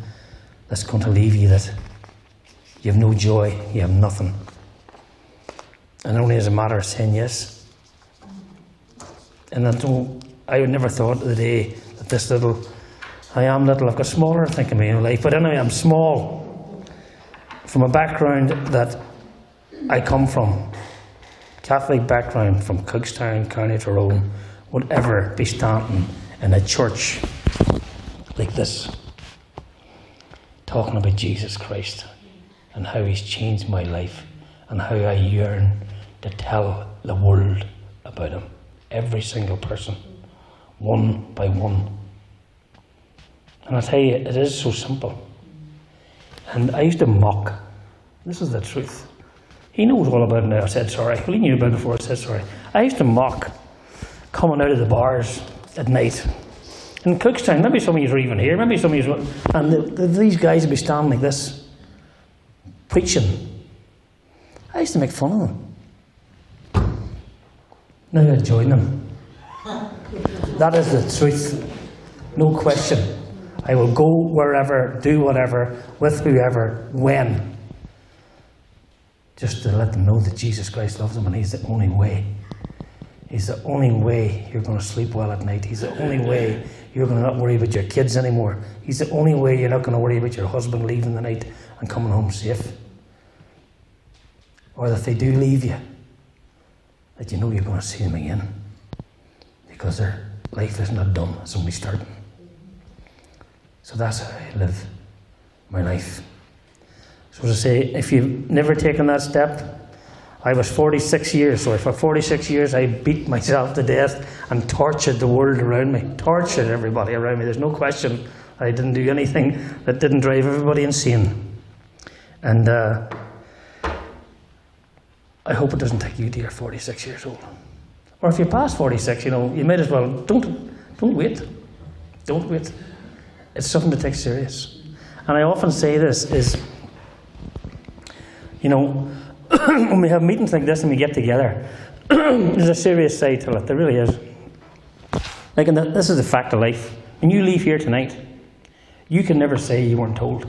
that's going to leave you, that you have no joy, you have nothing. And only as a matter of saying yes. And I would never thought of the day that this little, I am little, I've got smaller I think in my own life, but anyway, I'm small from a background that I come from. Catholic background from Cookstown, County Tyrone, would ever be standing in a church like this, talking about Jesus Christ and how He's changed my life and how I yearn to tell the world about Him. Every single person, one by one. And I tell you, it is so simple. And I used to mock. This is the truth. He knows all about it now. I said sorry. Well, he knew about it before I said sorry. I used to mock coming out of the bars at night. In Cookstown, maybe some of you are even here, maybe some of you are, and these guys would be standing like this, preaching. I used to make fun of them. Now I join them. That is the truth. No question. I will go wherever, do whatever, with whoever, when. Just to let them know that Jesus Christ loves them and He's the only way. He's the only way you're going to sleep well at night. He's the only way you're going to not worry about your kids anymore. He's the only way you're not going to worry about your husband leaving the night and coming home safe. Or that they do leave you, that you know you're going to see them again. Because their life is not done, it's only starting. So that's how I live my life. So to say, if you've never taken that step, I was 46 years, so for 46 years I beat myself to death and tortured the world around me, tortured everybody around me. There's no question I didn't do anything that didn't drive everybody insane. And I hope it doesn't take you to your 46 years old. Or if you're past 46, you might as well, don't wait. Don't wait. It's something to take serious. And I often say this is, when we have meetings like this and we get together, there's a serious side to it. There really is. This is the fact of life. When you leave here tonight, you can never say you weren't told.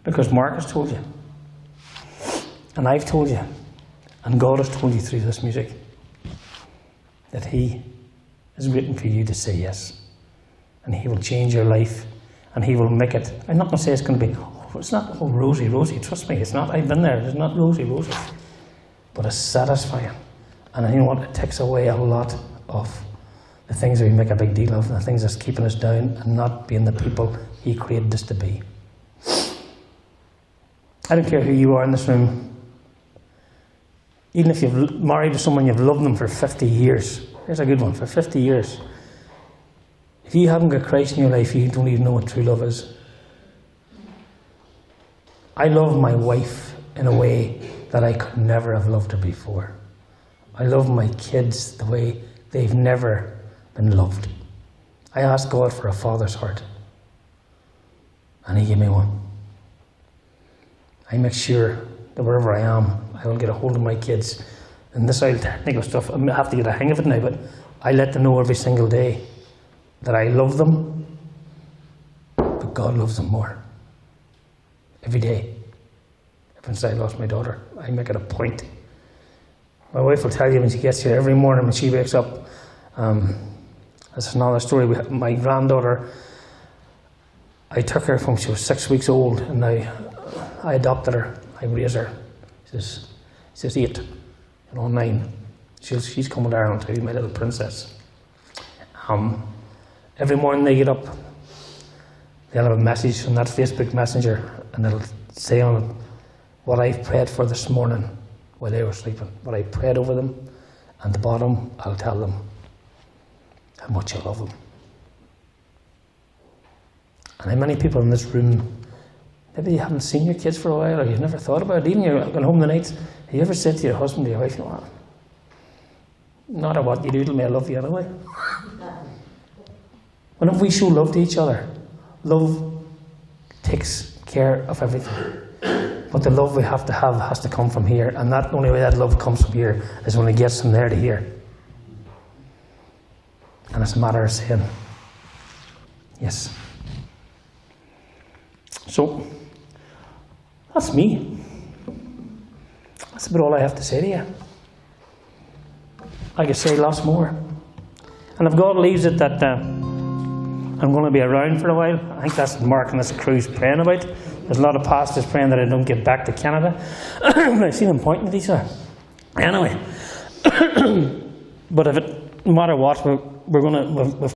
Because Mark has told you. And I've told you. And God has told you through this music that He is waiting for you to say yes. And He will change your life. And He will make it. I'm not going to say it's going to be, it's not all rosy. Trust me, it's not. I've been there. It's not rosy. But it's satisfying. And you know what? It takes away a lot of the things that we make a big deal of, the things that's keeping us down and not being the people He created us to be. I don't care who you are in this room. Even if you've married to someone, you've loved them for 50 years. Here's a good one, for 50 years. If you haven't got Christ in your life, you don't even know what true love is. I love my wife in a way that I could never have loved her before. I love my kids the way they've never been loved. I asked God for a father's heart, and He gave me one. I make sure that wherever I am, I will get a hold of my kids. And this old technical stuff, I have to get a hang of it now, but I let them know every single day that I love them, but God loves them more. Every day. Ever since I lost my daughter, I make it a point. My wife will tell you when she gets here every morning when she wakes up. This is another story. My granddaughter, I took her from she was 6 weeks old, and I adopted her. I raised her. She's 8, 9. She's coming to Ireland too, my little princess. Every morning they get up, they'll have a message from that Facebook Messenger, and it'll say on it what I've prayed for this morning while they were sleeping, what I prayed over them, and at the bottom I'll tell them how much I love them. And how many people in this room, maybe you haven't seen your kids for a while, or you've never thought about it, even you're going home the night, have you ever said to your husband or your wife, no matter what you do to me, I love you anyway? Whenever we show love to each other, love takes care of everything. But the love we have to have has to come from here, and that only way that love comes from here is when it gets from there to here. And it's a matter of saying, yes. So, that's me. That's about all I have to say to you. I could say lots more. And if God leaves it that I'm going to be around for a while, I think that's what Mark and this crew's praying about. There's a lot of pastors praying that I don't get back to Canada. I see them pointing at each other. Anyway, but if it, no matter what, we've